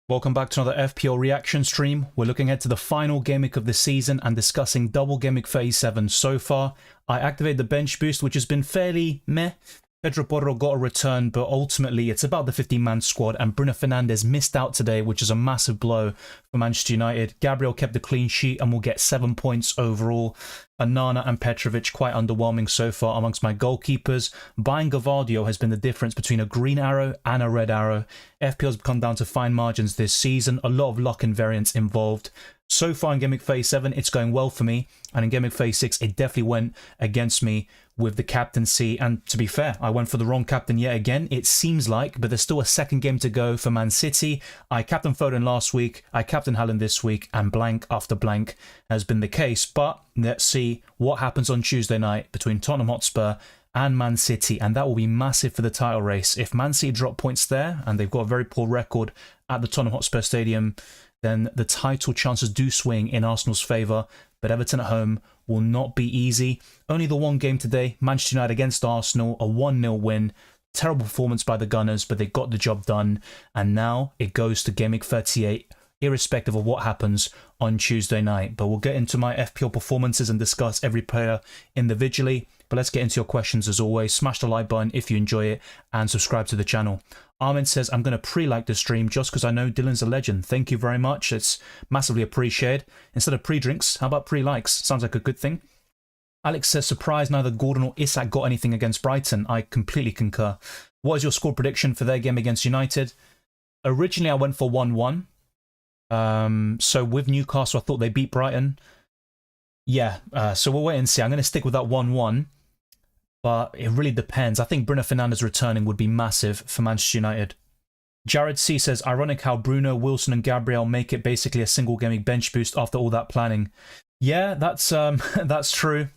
Welcome back to another FPL reaction stream. We're looking ahead to the final game week of the season and discussing double game week 37 so far. I activated the bench boost, which has been fairly meh. Pedro Porro got a return, but ultimately it's about the 15-man squad, and Bruno Fernandes missed out today, which is a massive blow for Manchester United. Gabriel kept the clean sheet and will get 7 points overall. Onana and Petrovic quite underwhelming so far amongst my goalkeepers. Buying Gvardiol has been the difference between a green arrow and a red arrow. FPL has come down to fine margins this season, a lot of luck and variance involved. So far in Game Week 37, it's going well for me, and in Game Week 36, it definitely went against me with the captaincy. And to be fair, I went for the wrong captain yet again, it seems like, but there's still a second game to go for Man City. I captained Foden last week, I captained Haaland this week, and blank after blank has been the case. But let's see what happens on Tuesday night between Tottenham Hotspur and Man City, and that will be massive for the title race. If Man City drop points there, and they've got a very poor record at the Tottenham Hotspur Stadium, then the title chances do swing in Arsenal's favour. But Everton at home will not be easy. Only the one game today, Manchester United against Arsenal, a 1-0 win. Terrible performance by the Gunners, but they got the job done. And now it goes to Game Week 38, irrespective of what happens on Tuesday night. But we'll get into my FPL performances and discuss every player individually. But let's get into your questions as always. Smash the like button if you enjoy it and subscribe to the channel. Armin says, I'm going to pre-like the stream just because I know Dylan's a legend. Thank you very much. It's massively appreciated. Instead of pre-drinks, how about pre-likes? Sounds like a good thing. Alex says, surprised neither Gordon or Isak got anything against Brighton. I completely concur. What is your score prediction for their game against United? Originally, I went for 1-1. So with Newcastle, I thought they beat Brighton. Yeah, so we'll wait and see. I'm going to stick with that 1-1. But it really depends. I think Bruno Fernandes returning would be massive for Manchester United. Jared C says, ironic how Bruno, Wilson and Gabriel make it basically a single gaming bench boost after all that planning. Yeah, that's true.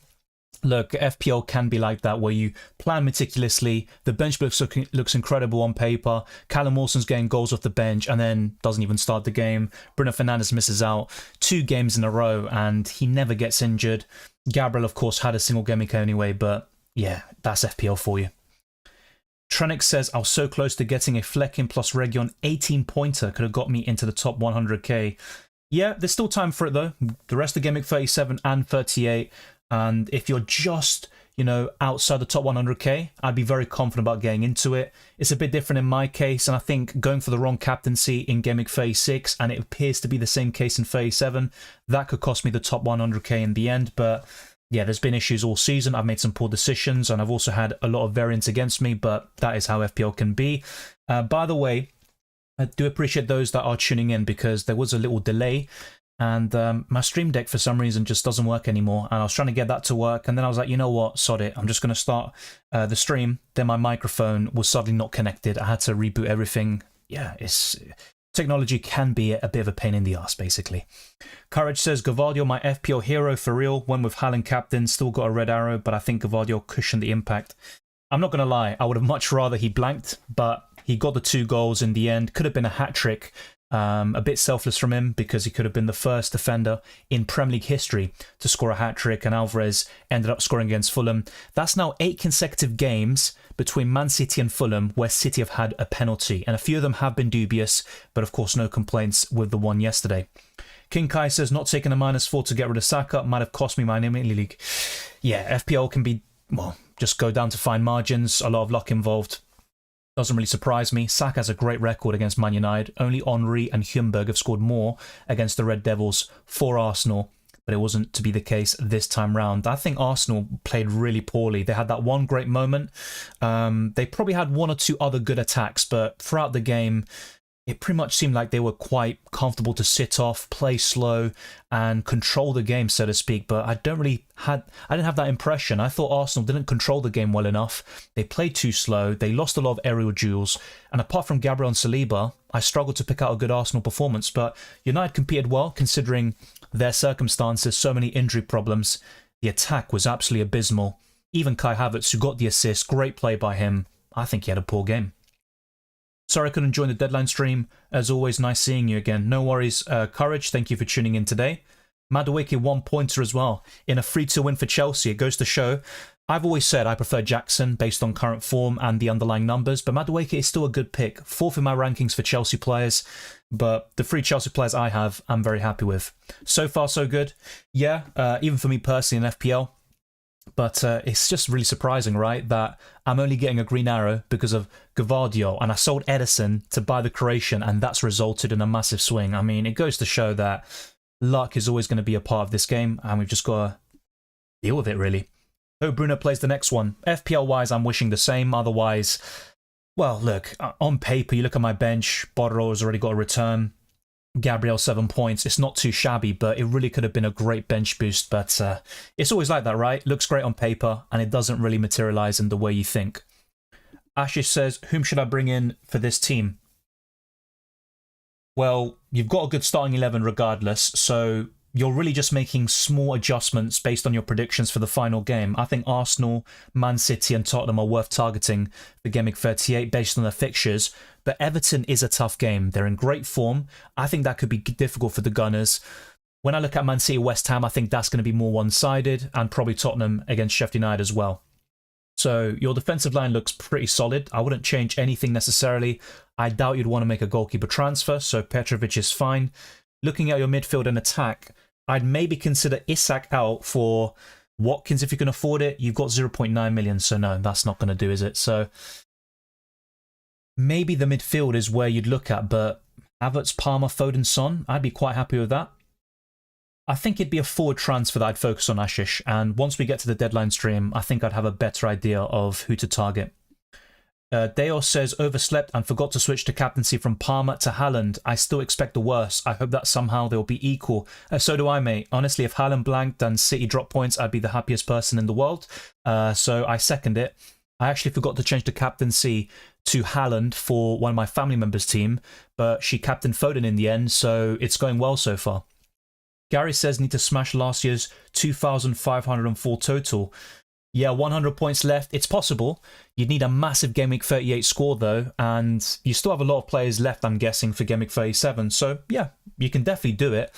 Look, FPL can be like that, where you plan meticulously, the bench boost looks incredible on paper, Callum Wilson's getting goals off the bench and then doesn't even start the game. Bruno Fernandes misses out 2 games in a row and he never gets injured. Gabriel, of course, had a single game anyway, but yeah, that's FPL for you. Trenix says, I was so close to getting a Flecken plus Region 18-pointer. Could have got me into the top 100k. Yeah, there's still time for it though. The rest of Game Week 37 and 38. And if you're just, outside the top 100k, I'd be very confident about getting into it. It's a bit different in my case, and I think going for the wrong captaincy in Game Week 36, and it appears to be the same case in 37, that could cost me the top 100k in the end. But yeah, there's been issues all season. I've made some poor decisions, and I've also had a lot of variance against me, but that is how FPL can be. By the way, I do appreciate those that are tuning in, because there was a little delay, and my Stream Deck for some reason just doesn't work anymore, and I was trying to get that to work, and then I was like, you know what, sod it, I'm just going to start the stream. Then my microphone was suddenly not connected. I had to reboot everything. Yeah, technology can be a bit of a pain in the ass, basically. Courage says, Gvardiol, my FPL hero for real. Went with Haaland captain, still got a red arrow, but I think Gvardiol cushioned the impact. I'm not going to lie, I would have much rather he blanked, but he got the 2 goals in the end. Could have been a hat-trick. A bit selfless from him, because he could have been the first defender in Premier League history to score a hat-trick, and Alvarez ended up scoring against Fulham. That's now 8 consecutive games between Man City and Fulham where City have had a penalty, and a few of them have been dubious, but of course no complaints with the one yesterday. King Kai says, not taking a -4 to get rid of Saka might have cost me my Premier League. Yeah, FPL can be, well, just go down to fine margins, a lot of luck involved. Doesn't really surprise me. Saka has a great record against Man United. Only Henry and Hjulmberg have scored more against the Red Devils for Arsenal, but it wasn't to be the case this time round. I think Arsenal played really poorly. They had that one great moment. They probably had 1 or 2 other good attacks, but throughout the game, it pretty much seemed like they were quite comfortable to sit off, play slow, and control the game, so to speak. But I didn't have that impression. I thought Arsenal didn't control the game well enough. They played too slow. They lost a lot of aerial duels. And apart from Gabriel and Saliba, I struggled to pick out a good Arsenal performance. But United competed well, considering their circumstances, so many injury problems. The attack was absolutely abysmal. Even Kai Havertz, who got the assist, great play by him. I think he had a poor game. Sorry I couldn't join the deadline stream. As always, nice seeing you again. No worries, Courage. Thank you for tuning in today. Madueke 1-pointer as well in a 3-2 win for Chelsea. It goes to show I've always said I prefer Jackson based on current form and the underlying numbers, but Madueke is still a good pick. 4th in my rankings for Chelsea players, but the 3 Chelsea players I have, I'm very happy with. So far, so good. Yeah, even for me personally in FPL, but it's just really surprising, right, that I'm only getting a green arrow because of Gavardio, and I sold Edison to buy the Croatian, and that's resulted in a massive swing. I mean, it goes to show that luck is always going to be a part of this game, and we've just got to deal with it, really. Hope Bruno plays the next one. FPL-wise, I'm wishing the same. Otherwise, well, look, on paper, you look at my bench, Borro has already got a return. Gabriel, 7 points. It's not too shabby, but it really could have been a great bench boost. But it's always like that, right? Looks great on paper, and it doesn't really materialize in the way you think. Ashish says, whom should I bring in for this team? Well, you've got a good starting 11 regardless, so you're really just making small adjustments based on your predictions for the final game. I think Arsenal, Man City and Tottenham are worth targeting for Game Week 38 based on their fixtures, but Everton is a tough game. They're in great form. I think that could be difficult for the Gunners. When I look at Man City, West Ham, I think that's going to be more one-sided, and probably Tottenham against Sheffield United as well. So your defensive line looks pretty solid. I wouldn't change anything necessarily. I doubt you'd want to make a goalkeeper transfer, so Petrovic is fine. Looking at your midfield and attack, I'd maybe consider Isak out for Watkins if you can afford it. You've got 0.9 million, so no, that's not going to do, is it? So maybe the midfield is where you'd look at, but Havertz, Palmer, Foden, Son, I'd be quite happy with that. I think it'd be a forward transfer that I'd focus on, Ashish, and once we get to the deadline stream, I think I'd have a better idea of who to target. Deos says, overslept and forgot to switch to captaincy from Palmer to Haaland. I still expect the worst. I hope that somehow they'll be equal. So do I, mate. Honestly, if Haaland blanked and City dropped points, I'd be the happiest person in the world. So I second it. I actually forgot to change the captaincy to Haaland for one of my family members' team, but she captained Foden in the end, so it's going well so far. Gary says, need to smash last year's 2,504 total. Yeah, 100 points left. It's possible. You'd need a massive Game Week 38 score, though, and you still have a lot of players left, I'm guessing, for Game Week 37. So, yeah, you can definitely do it.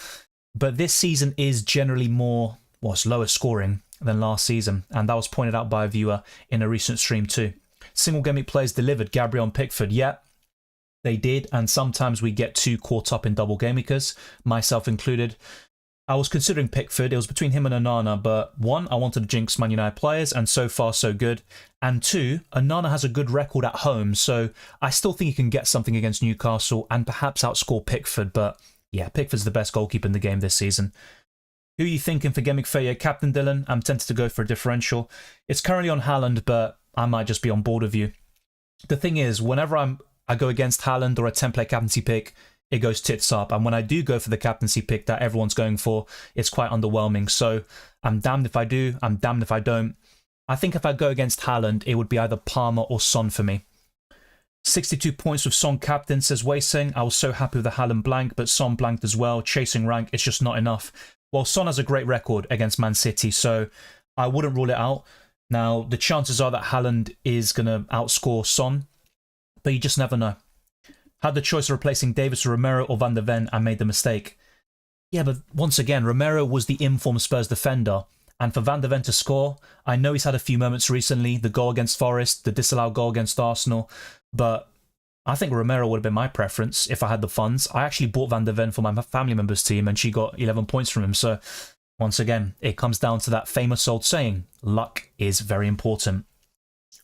But this season is generally more, well, it's lower scoring than last season, and that was pointed out by a viewer in a recent stream, too. Single Game Week players delivered. Gabriel and Pickford, yeah, they did, and sometimes we get too caught up in double Game Weekers, myself included. I was considering Pickford. It was between him and Onana, but 1, I wanted to jinx Man United players, and so far so good. And 2, Onana has a good record at home, so I still think he can get something against Newcastle and perhaps outscore Pickford, but yeah, Pickford's the best goalkeeper in the game this season. Who are you thinking for Game Week 38? Captain Dylan? I'm tempted to go for a differential. It's currently on Haaland, but I might just be on board with you. The thing is, whenever I go against Haaland or a template captaincy pick, it goes tits up. And when I do go for the captaincy pick that everyone's going for, it's quite underwhelming. So I'm damned if I do, I'm damned if I don't. I think if I go against Haaland, it would be either Palmer or Son for me. 62 points with Son captain, says Weising. I was so happy with the Haaland blank, but Son blanked as well. Chasing rank, it's just not enough. Well, Son has a great record against Man City, so I wouldn't rule it out. Now, the chances are that Haaland is going to outscore Son, but you just never know. Had the choice of replacing Davis or Romero or Van de Ven and made the mistake. Yeah, but once again, Romero was the informed Spurs defender. And for Van de Ven to score, I know he's had a few moments recently, the goal against Forest, the disallowed goal against Arsenal, but I think Romero would have been my preference if I had the funds. I actually bought Van de Ven for my family member's team and she got 11 points from him. So once again, it comes down to that famous old saying, luck is very important.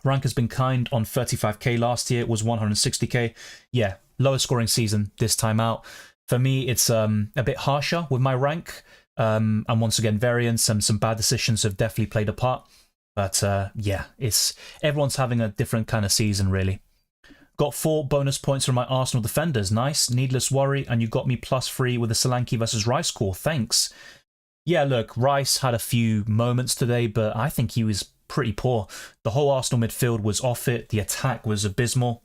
Rank has been kind on 35k last year, it was 160k. Yeah, lower scoring season this time out. For me, it's a bit harsher with my rank. And once again, variance and some bad decisions have definitely played a part. But yeah, everyone's having a different kind of season, really. Got 4 bonus points from my Arsenal defenders. Nice, needless worry. And you got me +3 with the Solanke versus Rice call. Thanks. Yeah, look, Rice had a few moments today, but I think he was pretty poor. The whole Arsenal midfield was off it. The attack was abysmal.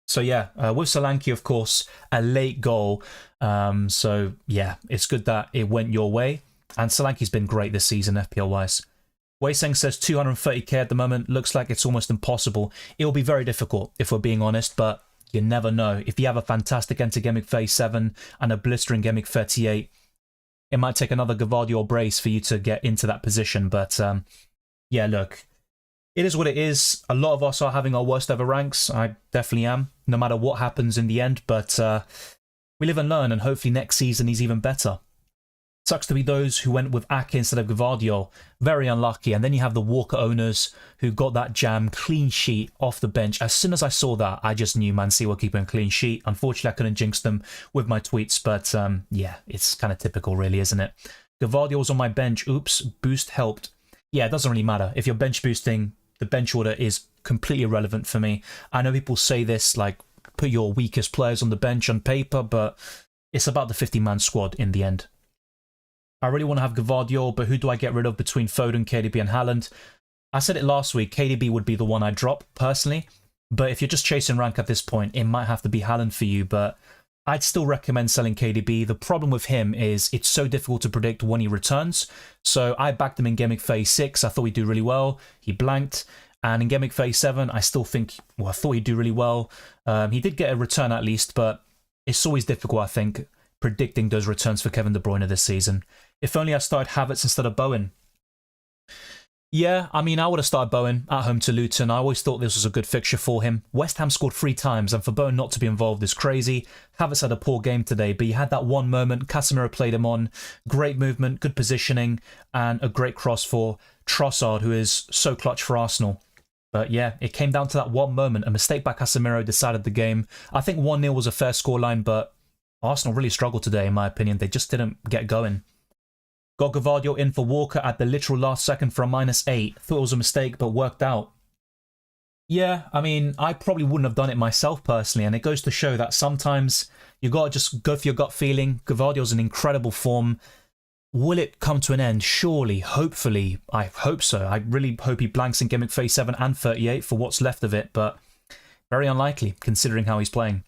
So yeah, with Solanke, of course, a late goal. So yeah, it's good that it went your way. And Solanke's been great this season, FPL-wise. Weiseng says 230k at the moment. Looks like it's almost impossible. It will be very difficult, if we're being honest, but you never know. If you have a fantastic enter Game Week 37 and a blistering Game Week 38, it might take another Gavardio or Brace for you to get into that position. But yeah, look, It is what it is. A lot of us are having our worst ever ranks. I definitely am, no matter what happens in the end. But we live and learn, and hopefully next season he's even better. Sucks to be those who went with Ake instead of Gvardiol. Very unlucky. And then you have the Walker owners who got that jam clean sheet off the bench. As soon as I saw that, I just knew Man City were keeping a clean sheet. Unfortunately, I couldn't jinx them with my tweets, but yeah, it's kind of typical really, isn't it? Gvardiol was on my bench. Oops, boost helped. Yeah, it doesn't really matter. If you're bench boosting, the bench order is completely irrelevant for me. I know people say this, like, put your weakest players on the bench on paper, but it's about the 50-man squad in the end. I really want to have Gvardiol, but who do I get rid of between Foden, KDB and Haaland? I said it last week, KDB would be the one I'd drop, personally. But if you're just chasing rank at this point, it might have to be Haaland for you, but I'd still recommend selling KDB. The problem with him is it's so difficult to predict when he returns. So I backed him in Game Week 36. I thought he'd do really well. He blanked. And in Game Week 37, I still think, well, I thought he'd do really well. He did get a return at least, but it's always difficult, I think, predicting those returns for Kevin De Bruyne this season. If only I started Havertz instead of Bowen. Yeah, I mean, I would have started Bowen at home to Luton. I always thought this was a good fixture for him. West Ham scored 3 times, and for Bowen not to be involved is crazy. Havertz had a poor game today, but he had that one moment. Casemiro played him on. Great movement, good positioning, and a great cross for Trossard, who is so clutch for Arsenal. But yeah, it came down to that one moment. A mistake by Casemiro decided the game. I think 1-0 was a fair scoreline, but Arsenal really struggled today, in my opinion. They just didn't get going. Got Gvardiol in for Walker at the literal last second for a -8. Thought it was a mistake, but worked out. Yeah, I mean, I probably wouldn't have done it myself personally, and it goes to show that sometimes you got to just go for your gut feeling. Gvardiol's in incredible form. Will it come to an end? Surely, hopefully, I hope so. I really hope he blanks in Game Week 37 and 38 for what's left of it, but very unlikely considering how he's playing.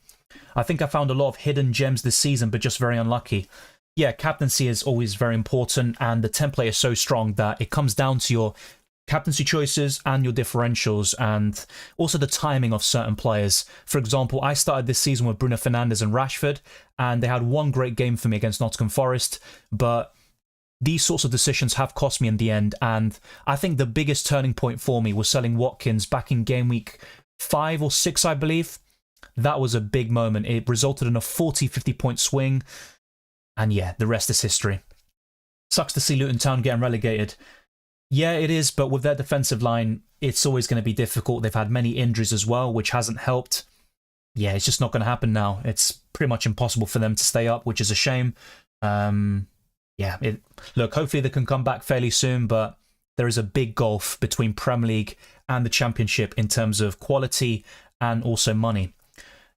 I think I found a lot of hidden gems this season, but just very unlucky. Yeah, captaincy is always very important, and the template is so strong that it comes down to your captaincy choices and your differentials, and also the timing of certain players. For example, I started this season with Bruno Fernandes and Rashford, and they had one great game for me against Nottingham Forest, but these sorts of decisions have cost me in the end, and I think the biggest turning point for me was selling Watkins back in game week 5 or 6, I believe. That was a big moment. It resulted in a 40-50 point swing. And yeah, the rest is history. Sucks to see Luton Town getting relegated. Yeah, it is, but with their defensive line, it's always going to be difficult. They've had many injuries as well, which hasn't helped. Yeah, it's just not going to happen now. It's pretty much impossible for them to stay up, which is a shame. Yeah, look, hopefully they can come back fairly soon, but there is a big gulf between Premier League and the Championship in terms of quality and also money.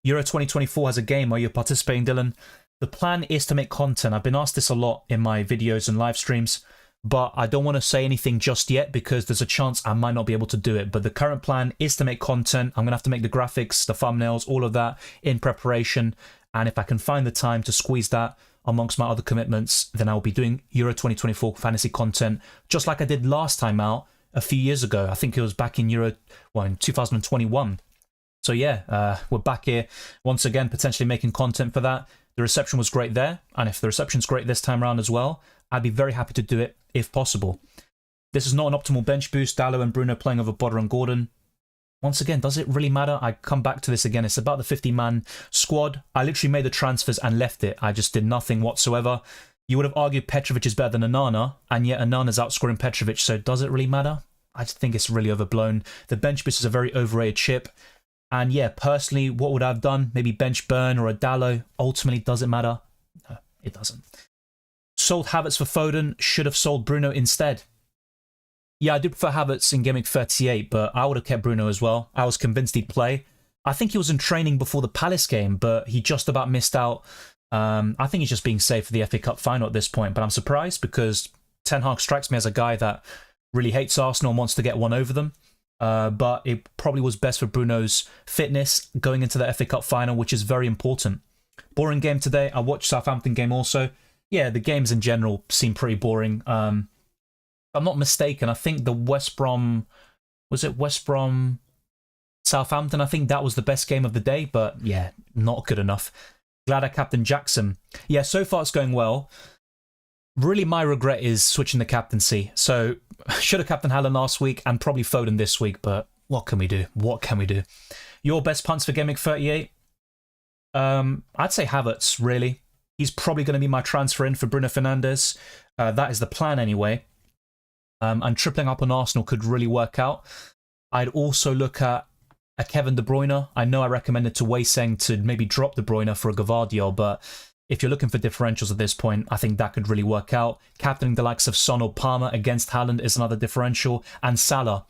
Euro 2024 has a game. Are you participating, Dylan? The plan is to make content. I've been asked this a lot in my videos and live streams, but I don't want to say anything just yet because there's a chance I might not be able to do it. But the current plan is to make content. I'm going to have to make the graphics, the thumbnails, all of that in preparation. And if I can find the time to squeeze that amongst my other commitments, then I'll be doing Euro 2024 fantasy content, just like I did last time out a few years ago. I think it was back in in 2021. So yeah, we're back here once again, potentially making content for that. The reception was great there, and if the reception's great this time around as well, I'd be very happy to do it if possible. This is not an optimal bench boost. Dalot and Bruno playing over Bodder and Gordon. Once again, does it really matter? I come back to this again. It's about the 50-man squad. I literally made the transfers and left it. I just did nothing whatsoever. You would have argued Petrovic is better than Onana, and yet Onana's outscoring Petrovic, so does it really matter? I just think it's really overblown. The bench boost is a very overrated chip. And yeah, personally, what would I have done? Maybe bench Burn or a Dalot. Ultimately, does it matter? No, it doesn't. Sold Havertz for Foden. Should have sold Bruno instead. Yeah, I do prefer Havertz in Game Week 38, but I would have kept Bruno as well. I was convinced he'd play. I think he was in training before the Palace game, but he just about missed out. I think he's just being safe for the FA Cup final at this point, but I'm surprised because Ten Hag strikes me as a guy that really hates Arsenal and wants to get one over them. But it probably was best for Bruno's fitness going into the FA Cup final, which is very important. Boring game today. I watched Southampton game also. Yeah, the games in general seem pretty boring. If I'm not mistaken, I think the West Brom Southampton? I think that was the best game of the day, but yeah, not good enough. Glad I captained Jackson. Yeah, so far it's going well. Really, my regret is switching the captaincy. So, should have captained Haaland last week and probably Foden this week, but what can we do? What can we do? Your best punts for Game Week 38? I'd say Havertz, really. He's probably going to be my transfer in for Bruno Fernandes. That is the plan anyway. And tripling up on Arsenal could really work out. I'd also look at a Kevin De Bruyne. I know I recommended to Wei Seng to maybe drop De Bruyne for a Gvardiol, but if you're looking for differentials at this point, I think that could really work out. Captaining the likes of Son or Palmer against Haaland is another differential. And Salah,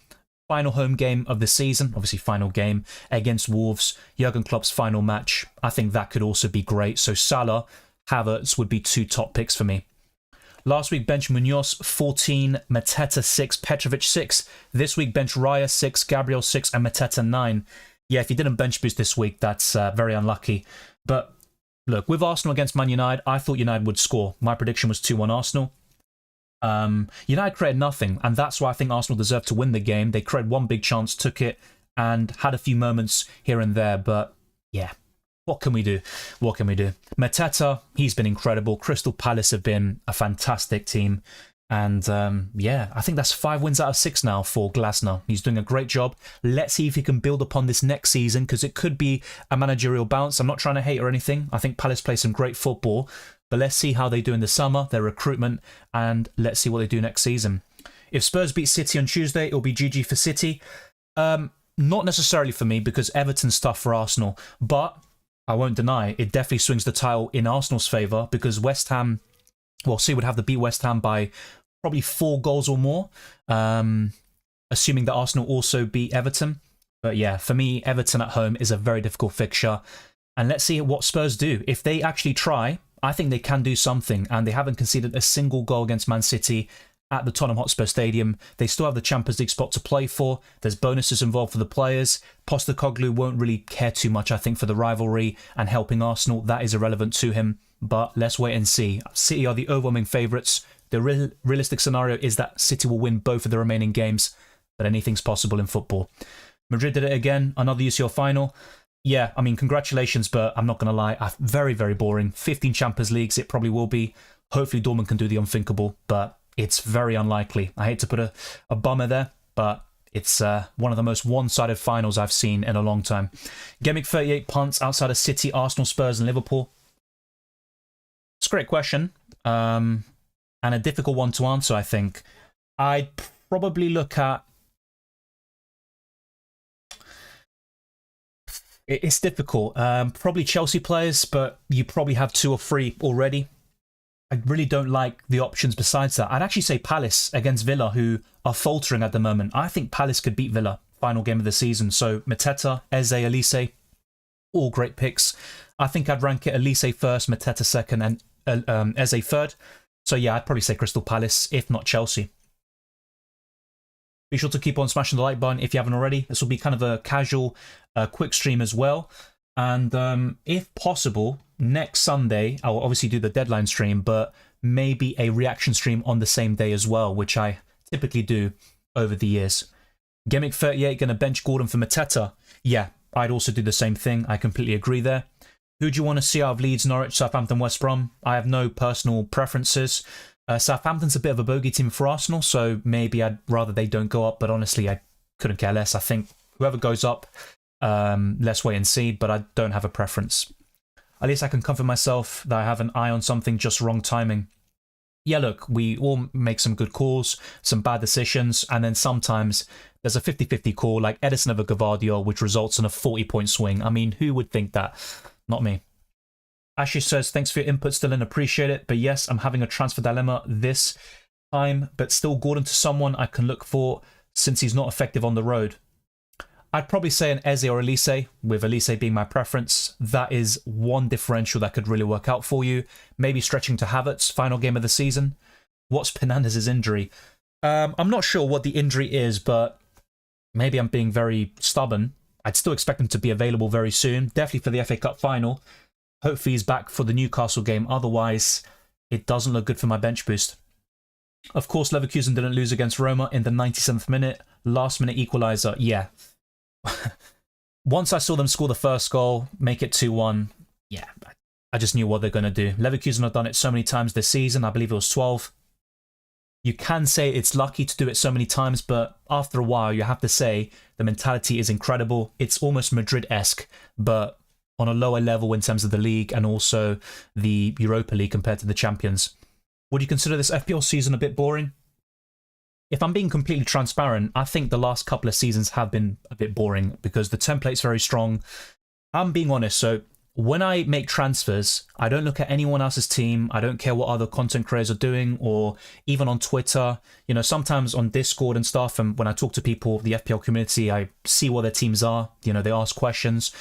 final home game of the season, obviously final game against Wolves, Jurgen Klopp's final match. I think that could also be great. So Salah, Havertz would be 2 top picks for me. Last week, bench Munoz 14, Mateta 6, Petrovic 6. This week, bench Raya 6, Gabriel 6, and Mateta 9. Yeah, if you didn't bench boost this week, that's very unlucky. But look, with Arsenal against Man United, I thought United would score. My prediction was 2-1 Arsenal. United created nothing, and that's why I think Arsenal deserved to win the game. They created one big chance, took it, and had a few moments here and there, but yeah. What can we do? What can we do? Mateta, he's been incredible. Crystal Palace have been a fantastic team. And yeah, I think that's 5 wins out of 6 now for Glasner. He's doing a great job. Let's see if he can build upon this next season, because it could be a managerial bounce. I'm not trying to hate or anything. I think Palace play some great football. But let's see how they do in the summer, their recruitment, and let's see what they do next season. If Spurs beat City on Tuesday, it'll be GG for City. Not necessarily for me, because Everton's tough for Arsenal. But I won't deny, it definitely swings the title in Arsenal's favour, because West Ham, well, City would have to beat West Ham by probably 4 goals or more, assuming that Arsenal also beat Everton. But yeah, for me, Everton at home is a very difficult fixture. And let's see what Spurs do. If they actually try, I think they can do something, and they haven't conceded a single goal against Man City at the Tottenham Hotspur Stadium. They still have the Champions League spot to play for. There's bonuses involved for the players. Postecoglou won't really care too much, I think, for the rivalry and helping Arsenal. That is irrelevant to him. But let's wait and see. City are the overwhelming favourites. The realistic scenario is that City will win both of the remaining games, but anything's possible in football. Madrid did it again, another UCL final. Yeah, I mean, congratulations, but I'm not going to lie. Very, very boring. 15 Champions Leagues, it probably will be. Hopefully Dortmund can do the unthinkable, but it's very unlikely. I hate to put a bummer there, but it's one of the most one-sided finals I've seen in a long time. Game Week 38 punts outside of City, Arsenal, Spurs, and Liverpool. It's a great question, and a difficult one to answer, I think. I'd probably look at... It's difficult. Probably Chelsea players, but you probably have 2 or 3 already. I really don't like the options besides that. I'd actually say Palace against Villa, who are faltering at the moment. I think Palace could beat Villa, final game of the season. So Mateta, Eze, Elise, all great picks. I think I'd rank it Elise first, Mateta second, and Eze third. So yeah, I'd probably say Crystal Palace, if not Chelsea. Be sure to keep on smashing the like button if you haven't already. This will be kind of a casual, quick stream as well. And if possible, next Sunday, I'll obviously do the deadline stream, but maybe a reaction stream on the same day as well, which I typically do over the years. Game Week 38, going to bench Gordon for Mateta. Yeah, I'd also do the same thing. I completely agree there. Who do you want to see out of Leeds, Norwich, Southampton, West Brom? I have no personal preferences. Southampton's a bit of a bogey team for Arsenal, so maybe I'd rather they don't go up, but honestly, I couldn't care less. I think whoever goes up, let's wait and see, but I don't have a preference. At least I can comfort myself that I have an eye on something, just wrong timing. Yeah, look, we all make some good calls, some bad decisions, and then sometimes there's a 50-50 call, like Edison over Gvardiol, which results in a 40-point swing. I mean, who would think that? Not me. Ashley says, thanks for your input, Dylan, appreciate it. But yes, I'm having a transfer dilemma this time, but still Gordon to someone I can look for since he's not effective on the road. I'd probably say an Eze or Elise, with Elise being my preference. That is one differential that could really work out for you. Maybe stretching to Havertz, final game of the season. What's Fernandes' injury? I'm not sure what the injury is, but maybe I'm being very stubborn. I'd still expect him to be available very soon, definitely for the FA Cup final. Hopefully he's back for the Newcastle game. Otherwise, it doesn't look good for my bench boost. Of course, Leverkusen didn't lose against Roma in the 97th minute. Last minute equaliser. Yeah. Once I saw them score the first goal, make it 2-1, yeah, I just knew what they're going to do. Leverkusen have done it so many times this season. I believe it was 12. You can say it's lucky to do it so many times, but after a while, you have to say the mentality is incredible. It's almost Madrid-esque, but on a lower level in terms of the league and also the Europa League compared to the champions. Would you consider this FPL season a bit boring? If I'm being completely transparent, I think the last couple of seasons have been a bit boring because the template's very strong. I'm being honest, so when I make transfers, I don't look at anyone else's team. I don't care what other content creators are doing, or even on Twitter. You know, sometimes on Discord and stuff, and when I talk to people, the FPL community, I see what their teams are. You know, they ask questions.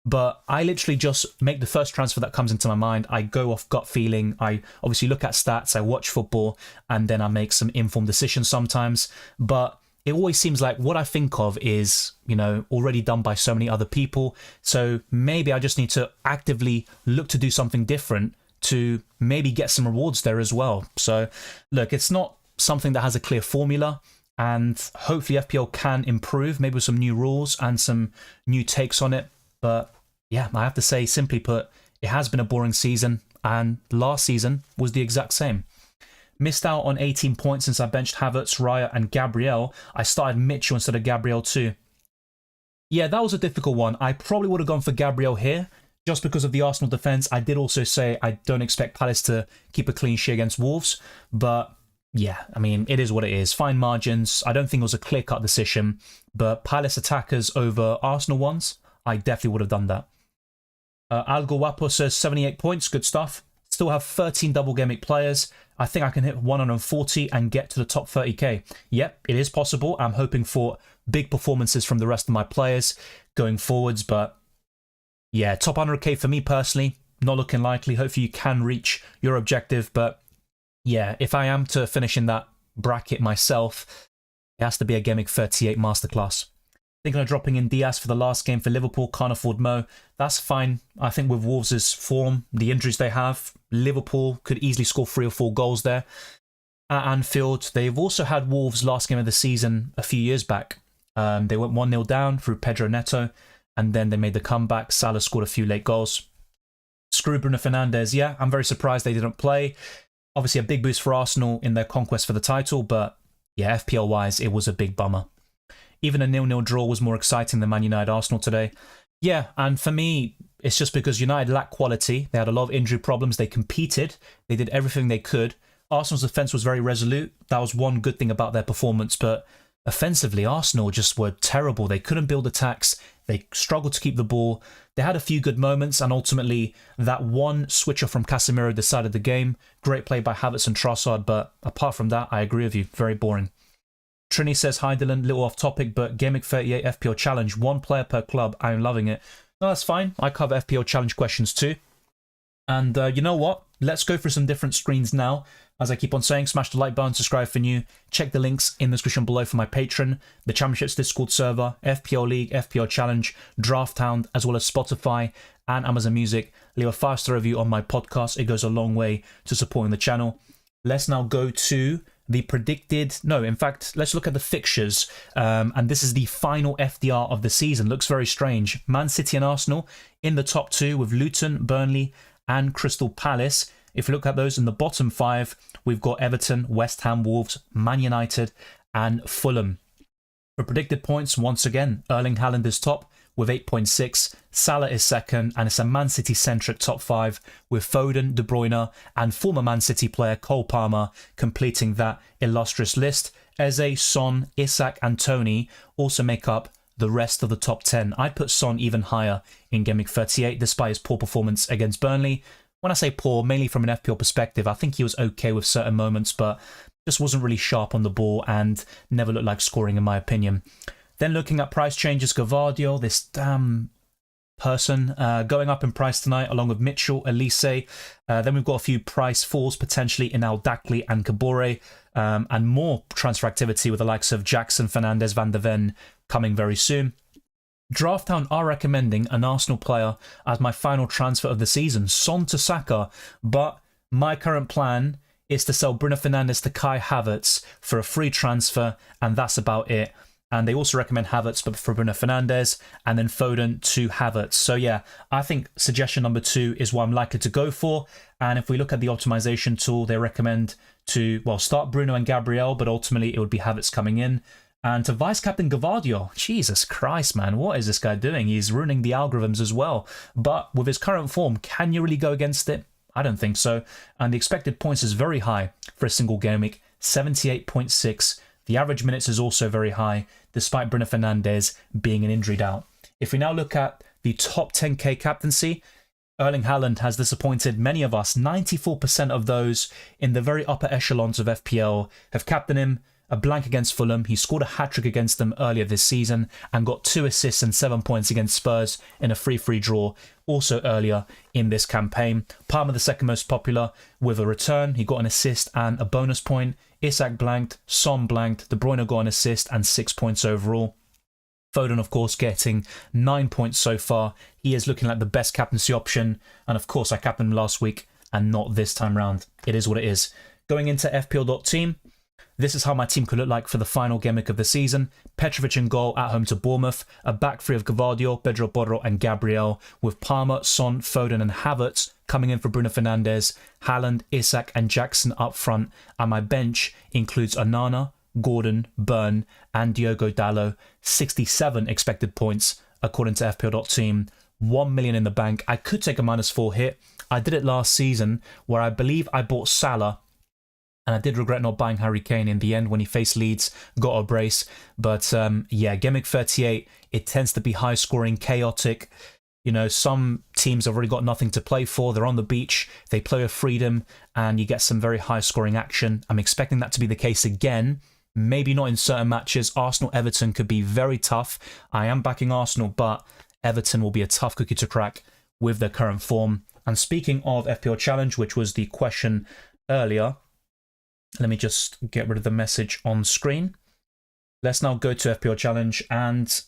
But I literally just make the first transfer that comes into my mind. I go off gut feeling. I obviously look at stats, I watch football, and then I make some informed decisions sometimes. But it always seems like what I think of is, you know, already done by so many other people. So maybe I just need to actively look to do something different to maybe get some rewards there as well. So look, it's not something that has a clear formula, and hopefully FPL can improve, maybe with some new rules and some new takes on it. But yeah, I have to say, simply put, it has been a boring season, and last season was the exact same. Missed out on 18 points since I benched Havertz, Raya and Gabriel. I started Mitchell instead of Gabriel too. Yeah, that was a difficult one. I probably would have gone for Gabriel here, just because of the Arsenal defence. I did also say I don't expect Palace to keep a clean sheet against Wolves, but yeah, I mean, it is what it is. Fine margins. I don't think it was a clear-cut decision, but Palace attackers over Arsenal ones, I definitely would have done that. Algo Guapo says 78 points, good stuff. Still have 13 double game week players. I think I can hit 140 and get to the top 30k. Yep, it is possible. I'm hoping for big performances from the rest of my players going forwards, but yeah, top 100k for me personally, not looking likely. Hopefully you can reach your objective, but yeah, if I am to finish in that bracket myself, it has to be a Game Week 38 masterclass. Thinking of dropping in Diaz for the last game for Liverpool, can't afford Mo. That's fine. I think with Wolves' form, the injuries they have, Liverpool could easily score 3 or 4 goals there. At Anfield, they've also had Wolves' last game of the season a few years back. They went 1-0 down through Pedro Neto, and then they made the comeback. Salah scored a few late goals. Screw Bruno Fernandes, yeah, I'm very surprised they didn't play. Obviously a big boost for Arsenal in their conquest for the title, but yeah, FPL-wise, it was a big bummer. Even a 0-0 draw was more exciting than Man United Arsenal today. Yeah, and for me, it's just because United lacked quality. They had a lot of injury problems. They competed. They did everything they could. Arsenal's defence was very resolute. That was one good thing about their performance. But offensively, Arsenal just were terrible. They couldn't build attacks. They struggled to keep the ball. They had a few good moments, and ultimately, that one switcher from Casemiro decided the game. Great play by Havertz and Trossard, but apart from that, I agree with you. Very boring. Trini says, hi Dylan, little off topic, but Game Week 38 FPL Challenge, 1 player per club, I'm loving it. No, that's fine. I cover FPL Challenge questions too. And you know what? Let's go through some different screens now. As I keep on saying, smash the like button, subscribe for new. Check the links in the description below for my Patreon, the Championships Discord server, FPL League, FPL Challenge, Draft Hound, as well as Spotify and Amazon Music. Leave a 5-star review on my podcast. It goes a long way to supporting the channel. Let's now go to the predicted, no, in fact, let's look at the fixtures. And this is the final FDR of the season. Looks very strange. Man City and Arsenal in the top 2 with Luton, Burnley and Crystal Palace. If you look at those in the bottom 5, we've got Everton, West Ham, Wolves, Man United and Fulham. For predicted points, once again, Erling Haaland is top with 8.6. Salah is second, and it's a Man City-centric top 5 with Foden, De Bruyne and former Man City player Cole Palmer completing that illustrious list. Eze, Son, Isak and Tony also make up the rest of the top 10. I'd put Son even higher in Game Week 38 despite his poor performance against Burnley. When I say poor, mainly from an FPL perspective, I think he was okay with certain moments, but just wasn't really sharp on the ball and never looked like scoring in my opinion. Then looking at price changes, Gvardiol, this damn person, going up in price tonight along with Mitchell, Elise. Then we've got a few price falls potentially in Al Dakli and Kabore, and more transfer activity with the likes of Jackson, Fernandez, Van der Ven coming very soon. Drafthound are recommending an Arsenal player as my final transfer of the season, Son to Saka, but my current plan is to sell Bruno Fernandes to Kai Havertz for a free transfer, and that's about it. And they also recommend Havertz but for Bruno Fernandes, and then Foden to Havertz. So yeah, I think suggestion number 2 is what I'm likely to go for. And if we look at the optimization tool, they recommend to, well, start Bruno and Gabriel, but ultimately it would be Havertz coming in. And to vice-captain Gvardiol, Jesus Christ, man, what is this guy doing? He's ruining the algorithms as well. But with his current form, can you really go against it? I don't think so. And the expected points is very high for a single game week, 78.6. The average minutes is also very high, despite Bruno Fernandes being an injured out. If we now look at the top 10k captaincy, Erling Haaland has disappointed many of us. 94% of those in the very upper echelons of FPL have captained him. A blank against Fulham. He scored a hat-trick against them earlier this season and got 2 assists and 7 points against Spurs in a 3-3 draw also earlier in this campaign. Palmer, the second most popular, with a return. He got an assist and a bonus point. Isak blanked, Son blanked, De Bruyne got an assist and 6 points overall. Foden, of course, getting 9 points so far. He is looking like the best captaincy option. And of course, I captained him last week and not this time round. It is what it is. Going into FPL.team, this is how my team could look like for the final game week of the season. Petrovic in goal at home to Bournemouth. A back three of Gvardiol, Pedro Porro and Gabriel, with Palmer, Son, Foden and Havertz coming in for Bruno Fernandes, Haaland, Isak and Jackson up front. And my bench includes Onana, Gordon, Burn and Diogo Dalot. 67 expected points according to FPL.team. 1 million in the bank. I could take a -4 hit. I did it last season where I believe I bought Salah. And I did regret not buying Harry Kane in the end when he faced Leeds, got a brace. But yeah, Game Week 38, it tends to be high scoring, chaotic. You know, some teams have already got nothing to play for. They're on the beach, they play with freedom, and you get some very high scoring action. I'm expecting that to be the case again. Maybe not in certain matches. Arsenal-Everton could be very tough. I am backing Arsenal, but Everton will be a tough cookie to crack with their current form. And speaking of FPL Challenge, which was the question earlier, let me just get rid of the message on screen. Let's now go to FPL Challenge and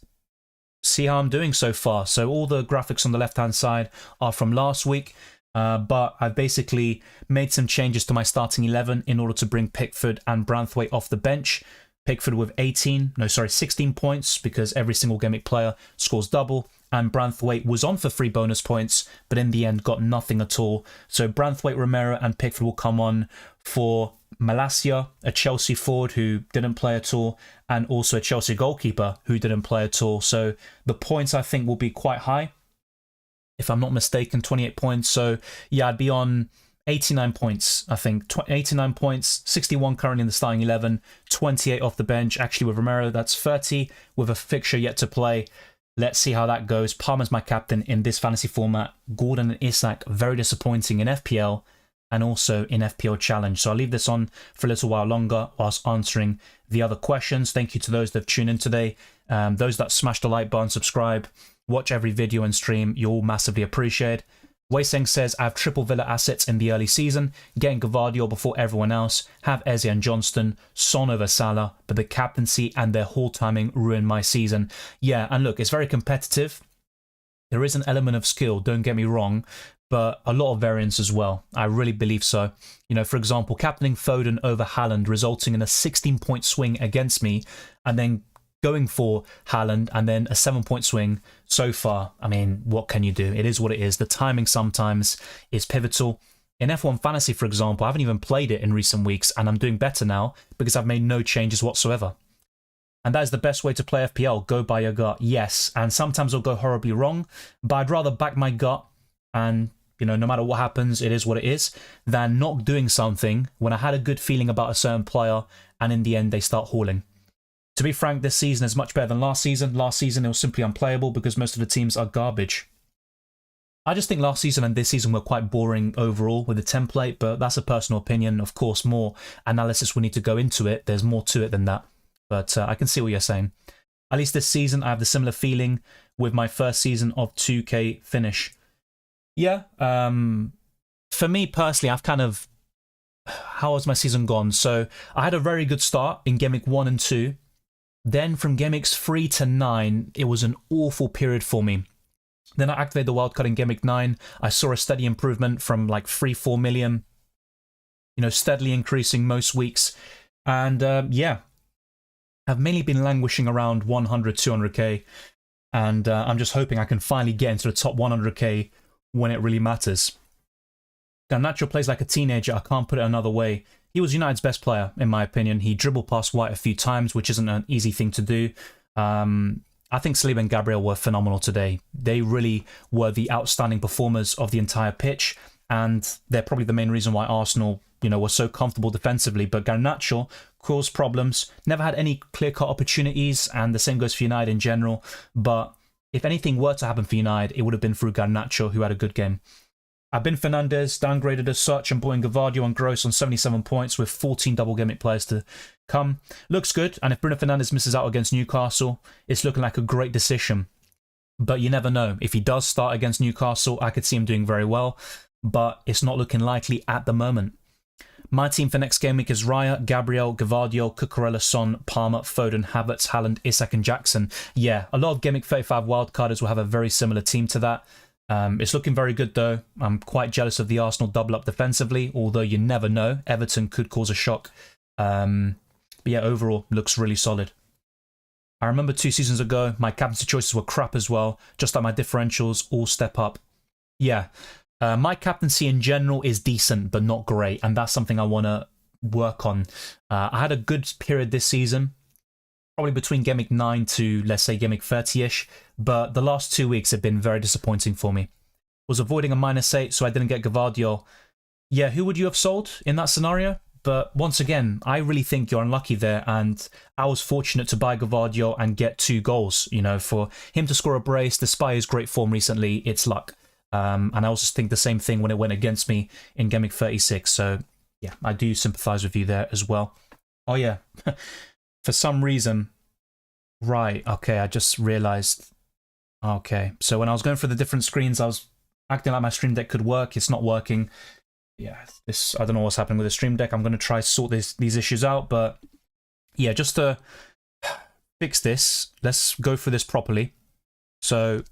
see how I'm doing so far. So all the graphics on the left-hand side are from last week, but I've basically made some changes to my starting 11 in order to bring Pickford and Branthwaite off the bench. Pickford with 16 points because every single Game Week player scores double. And Branthwaite was on for 3 bonus points, but in the end got nothing at all. So Branthwaite, Romero and Pickford will come on for Malacia, a Chelsea forward who didn't play at all, and also a Chelsea goalkeeper who didn't play at all. So the points I think will be quite high. If I'm not mistaken, 28 points. So yeah, I'd be on 89 points, I think. 89 points, 61 currently in the starting 11, 28 off the bench. Actually with Romero, that's 30 with a fixture yet to play. Let's see how that goes. Palmer's my captain in this fantasy format. Gordon and Isak, very disappointing in FPL and also in FPL Challenge. So I'll leave this on for a little while longer whilst answering the other questions. Thank you to those that have tuned in today. Those that smash the like button, subscribe, watch every video and stream, you all massively appreciate. Weiseng says, I have triple Villa assets in the early season, getting Gvardiol before everyone else, have Eze and Johnston, Son over Salah, but the captaincy and their haul timing ruined my season. Yeah, and look, it's very competitive. There is an element of skill, don't get me wrong, but a lot of variance as well. I really believe so. You know, for example, captaining Foden over Haaland resulting in a 16-point swing against me, and then going for Haaland and then a 7-point swing so far. I mean, what can you do? It is what it is. The timing sometimes is pivotal. In F1 Fantasy, for example, I haven't even played it in recent weeks and I'm doing better now because I've made no changes whatsoever. And that is the best way to play FPL. Go by your gut, yes. And sometimes it'll go horribly wrong, but I'd rather back my gut and, you know, no matter what happens, it is what it is, than not doing something when I had a good feeling about a certain player and in the end they start hauling. To be frank, this season is much better than last season. Last season, it was simply unplayable because most of the teams are garbage. I just think last season and this season were quite boring overall with the template, but that's a personal opinion. Of course, more analysis will need to go into it. There's more to it than that. But I can see what you're saying. At least this season, I have the similar feeling with my first season of 2K finish. Yeah, for me personally, I've kind of... How has my season gone? So I had a very good start in Game Week 1 and 2. Then from Game Weeks 3 to 9, it was an awful period for me. Then I activated the wildcard in Game Week 9. I saw a steady improvement from like 3-4 million, you know, steadily increasing most weeks. And yeah, have mainly been languishing around 100, 200k, and I'm just hoping I can finally get into the top 100k when it really matters. Garnacho plays like a teenager, I can't put it another way. He was United's best player, in my opinion. He dribbled past White a few times, which isn't an easy thing to do. I think Saliba and Gabriel were phenomenal today. They really were the outstanding performers of the entire pitch, and they're probably the main reason why Arsenal, were so comfortable defensively. But Garnacho caused problems, never had any clear-cut opportunities, and the same goes for United in general. But if anything were to happen for United, it would have been through Garnacho, who had a good game. Abin Fernandez downgraded as such, and putting Gavardio and Gross on 77 points with 14 double game week players to come. Looks good, and if Bruno Fernandes misses out against Newcastle, it's looking like a great decision. But you never know. If he does start against Newcastle, I could see him doing very well, but it's not looking likely at the moment. My team for next game week is Raya, Gabriel, Gavardio, Cucurella, Son, Palmer, Foden, Havertz, Haaland, Isak and Jackson. Yeah, a lot of Game Week 35 wildcarders will have a very similar team to that. It's looking very good though. I'm quite jealous of the Arsenal double up defensively, although you never know. Everton could cause a shock. But yeah, overall, looks really solid. I remember 2 seasons ago, my captaincy choices were crap as well, just like my differentials all step up. Yeah, my captaincy in general is decent, but not great, and that's something I want to work on. I had a good period this season, probably between Game Week 9 to, let's say, Game Week 30-ish, but the last 2 weeks have been very disappointing for me. Was avoiding a -8, so I didn't get Gavardio. Yeah, who would you have sold in that scenario? But once again, I really think you're unlucky there, and I was fortunate to buy Gavardio and get 2 goals. For him to score a brace, despite his great form recently, it's luck. And I also think the same thing when it went against me in Game Week 36, so yeah, I do sympathise with you there as well. Oh yeah, for some reason, right, okay, I just realised, okay, so when I was going through the different screens, I was acting like my Stream Deck could work. It's not working. Yeah, I don't know what's happening with the Stream Deck. I'm going to try to sort these issues out, but yeah, just to fix this, let's go through this properly. So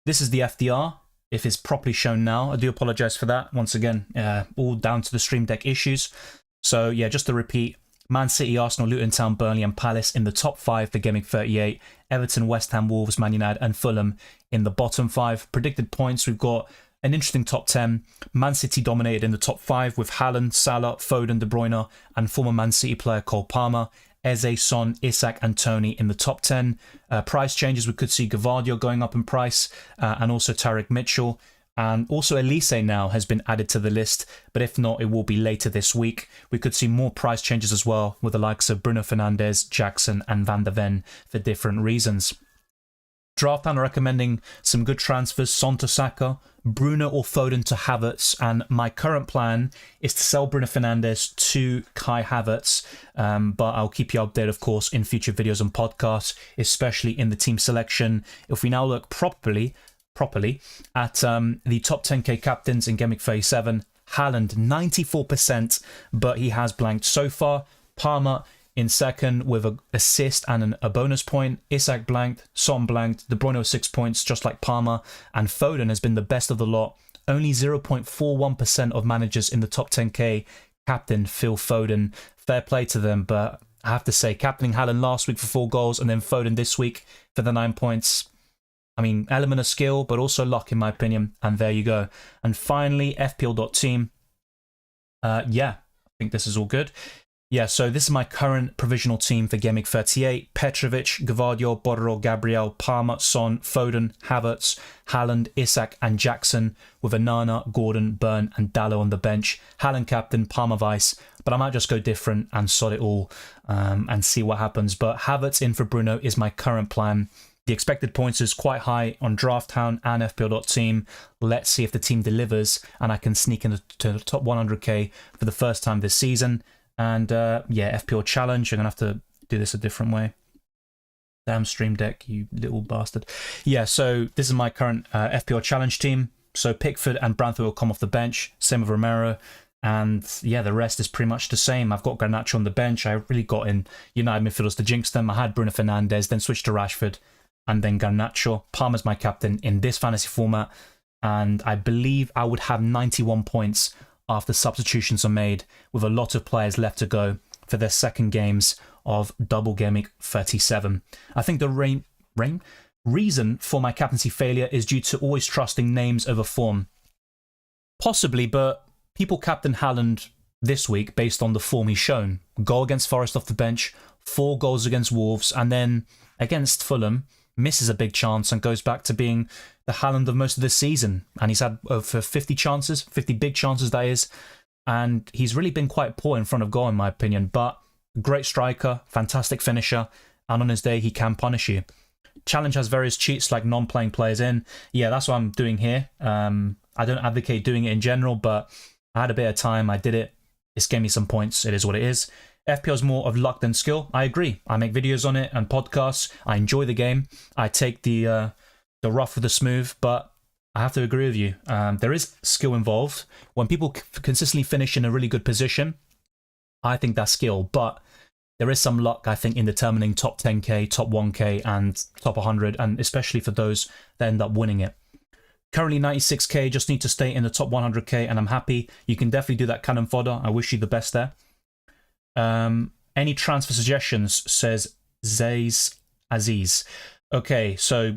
this is the FDR, if it's properly shown now. I do apologize for that. Once again, all down to the Stream Deck issues. So yeah, just to repeat, Man City, Arsenal, Luton Town, Burnley and Palace in the top 5 for Game Week 38. Everton, West Ham, Wolves, Man United and Fulham in the bottom 5. Predicted points, we've got an interesting top 10. Man City dominated in the top 5 with Haaland, Salah, Foden, De Bruyne and former Man City player Cole Palmer. Eze, Son, Isak and Tony in the top 10. Price changes, we could see Gavardio going up in price and also Tariq Mitchell. And also Elise now has been added to the list, but if not, it will be later this week. We could see more price changes as well with the likes of Bruno Fernandes, Jackson and Van der Ven for different reasons. Draft I'm recommending some good transfers, Son to Saka, Bruno or Foden to Havertz, and my current plan is to sell Bruno Fernandes to Kai Havertz, but I'll keep you updated, of course, in future videos and podcasts, especially in the team selection. If we now look properly at the top 10k captains in Game Week 37, Haaland 94%, but he has blanked so far. Palmer in second with an assist and a bonus point. Isak blanked, Son blanked, De Bruyne 6 points, just like Palmer, and Foden has been the best of the lot. Only 0.41% of managers in the top 10k captain Phil Foden. Fair play to them, but I have to say, captaining Haaland last week for 4 goals and then Foden this week for the 9 points. I mean, element of skill, but also luck in my opinion. And there you go. And finally, FPL.team. Yeah, I think this is all good. Yeah, so this is my current provisional team for Game Week 38. Petrovic, Gavardio, Borro, Gabriel, Palmer, Son, Foden, Havertz, Haaland, Isak and Jackson with Onana, Gordon, Burn and Dallo on the bench. Haaland captain, Palmer vice. But I might just go different and sod it all and see what happens. But Havertz in for Bruno is my current plan. The expected points is quite high on DraftHound and FPL.team. Let's see if the team delivers and I can sneak into the top 100k for the first time this season. And yeah, FPL challenge. I'm going to have to do this a different way. Damn Stream Deck, you little bastard. Yeah, so this is my current FPL challenge team. So Pickford and Branthwaite will come off the bench. Same with Romero. And yeah, the rest is pretty much the same. I've got Garnacho on the bench. I really got in United midfielders to jinx them. I had Bruno Fernandes, then switched to Rashford. And then Garnacho. Palmer's my captain in this fantasy format. And I believe I would have 91 points after substitutions are made with a lot of players left to go for their second games of Double Game Week 37. I think the reason for my captaincy failure is due to always trusting names over form. Possibly, but people captain Haaland this week based on the form he's shown. Goal against Forest off the bench, 4 goals against Wolves, and then against Fulham, misses a big chance and goes back to being the Haaland of most of this season. And he's had over 50 chances, 50 big chances that is, and he's really been quite poor in front of goal in my opinion, but great striker, fantastic finisher, and on his day he can punish you. Challenge has various cheats like non-playing players in. Yeah, that's what I'm doing here. I don't advocate doing it in general, but I had a bit of time, I did it. It's gave me some points, it is what it is. FPL is more of luck than skill. I agree. I make videos on it and podcasts. I enjoy the game. I take the rough with the smooth, but I have to agree with you. There is skill involved. When people consistently finish in a really good position, I think that's skill, but there is some luck, I think, in determining top 10k, top 1k, and top 100, and especially for those that end up winning it. Currently 96k, just need to stay in the top 100k, and I'm happy. You can definitely do that, cannon fodder. I wish you the best there. Any transfer suggestions, says Zays Aziz. Okay, so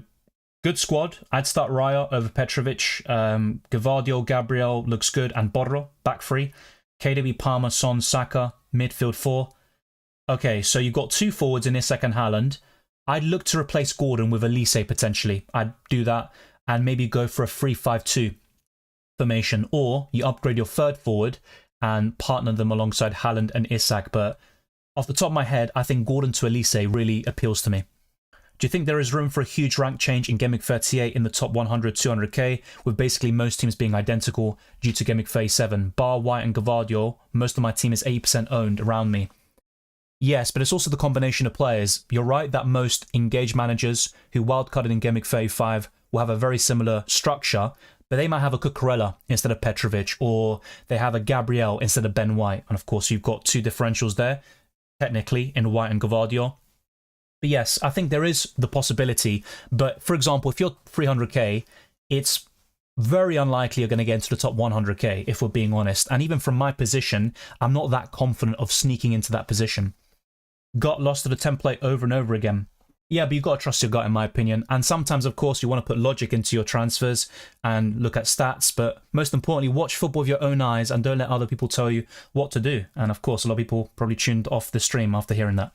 good squad. I'd start Raya over Petrovic. Gvardiol, Gabriel looks good, and Borro, back three. KDB, Palmer, Son, Saka, midfield 4. Okay, so you've got 2 forwards in Isak and Haaland. I'd look to replace Gordon with Elise potentially. I'd do that and maybe go for a 3-5-2 formation. Or you upgrade your third forward and partner them alongside Haaland and Isak. But off the top of my head, I think Gordon to Elise really appeals to me. Do you think there is room for a huge rank change in Game Week 38 in the top 100, 200k, with basically most teams being identical due to Game Week 37? Bar, White and Gvardiol, most of my team is 80% owned around me. Yes, but it's also the combination of players. You're right that most engaged managers who wildcarded in Game Week 35 will have a very similar structure, but they might have a Cucurella instead of Petrovic, or they have a Gabriel instead of Ben White. And of course, you've got 2 differentials there, technically, in White and Gvardiol. But yes, I think there is the possibility. But for example, if you're 300k, it's very unlikely you're going to get into the top 100k, if we're being honest. And even from my position, I'm not that confident of sneaking into that position. Got lost to the template over and over again. Yeah, but you've got to trust your gut, in my opinion. And sometimes, of course, you want to put logic into your transfers and look at stats. But most importantly, watch football with your own eyes and don't let other people tell you what to do. And of course, a lot of people probably tuned off the stream after hearing that.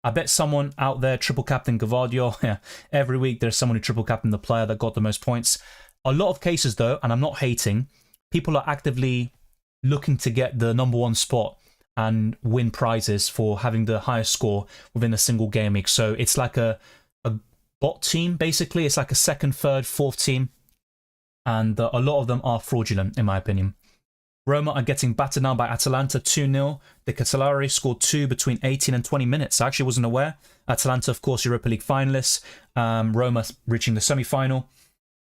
I bet someone out there triple captain Gvardiol. Yeah, every week there's someone who triple captained the player that got the most points. A lot of cases, though, and I'm not hating, people are actively looking to get the #1 spot and win prizes for having the highest score within a single game week. So it's like a bot team, basically. It's like a second, third, fourth team. And a lot of them are fraudulent, in my opinion. Roma are getting battered now by Atalanta 2-0. The Catalari scored 2 between 18 and 20 minutes. I actually wasn't aware. Atalanta, of course, Europa League finalists. Roma reaching the semi-final.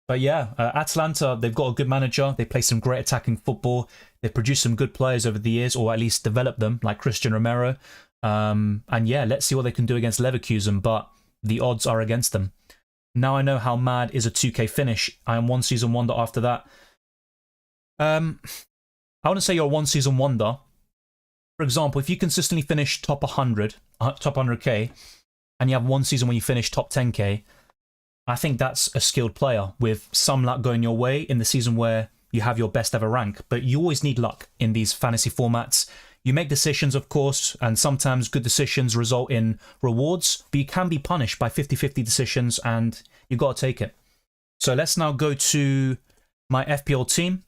But yeah, Atalanta, they've got a good manager. They play some great attacking football. They've produced some good players over the years, or at least developed them, like Christian Romero. And yeah, let's see what they can do against Leverkusen, but the odds are against them. Now I know how mad is a 2K finish. I am one season wonder after that. I wouldn't say you're a one season wonder. For example, if you consistently finish top 100, top 100k, and you have one season when you finish top 10k, I think that's a skilled player with some luck going your way in the season where you have your best ever rank. But you always need luck in these fantasy formats. You make decisions, of course, and sometimes good decisions result in rewards, but you can be punished by 50-50 decisions, and you got to take it. So let's now go to my FPL team.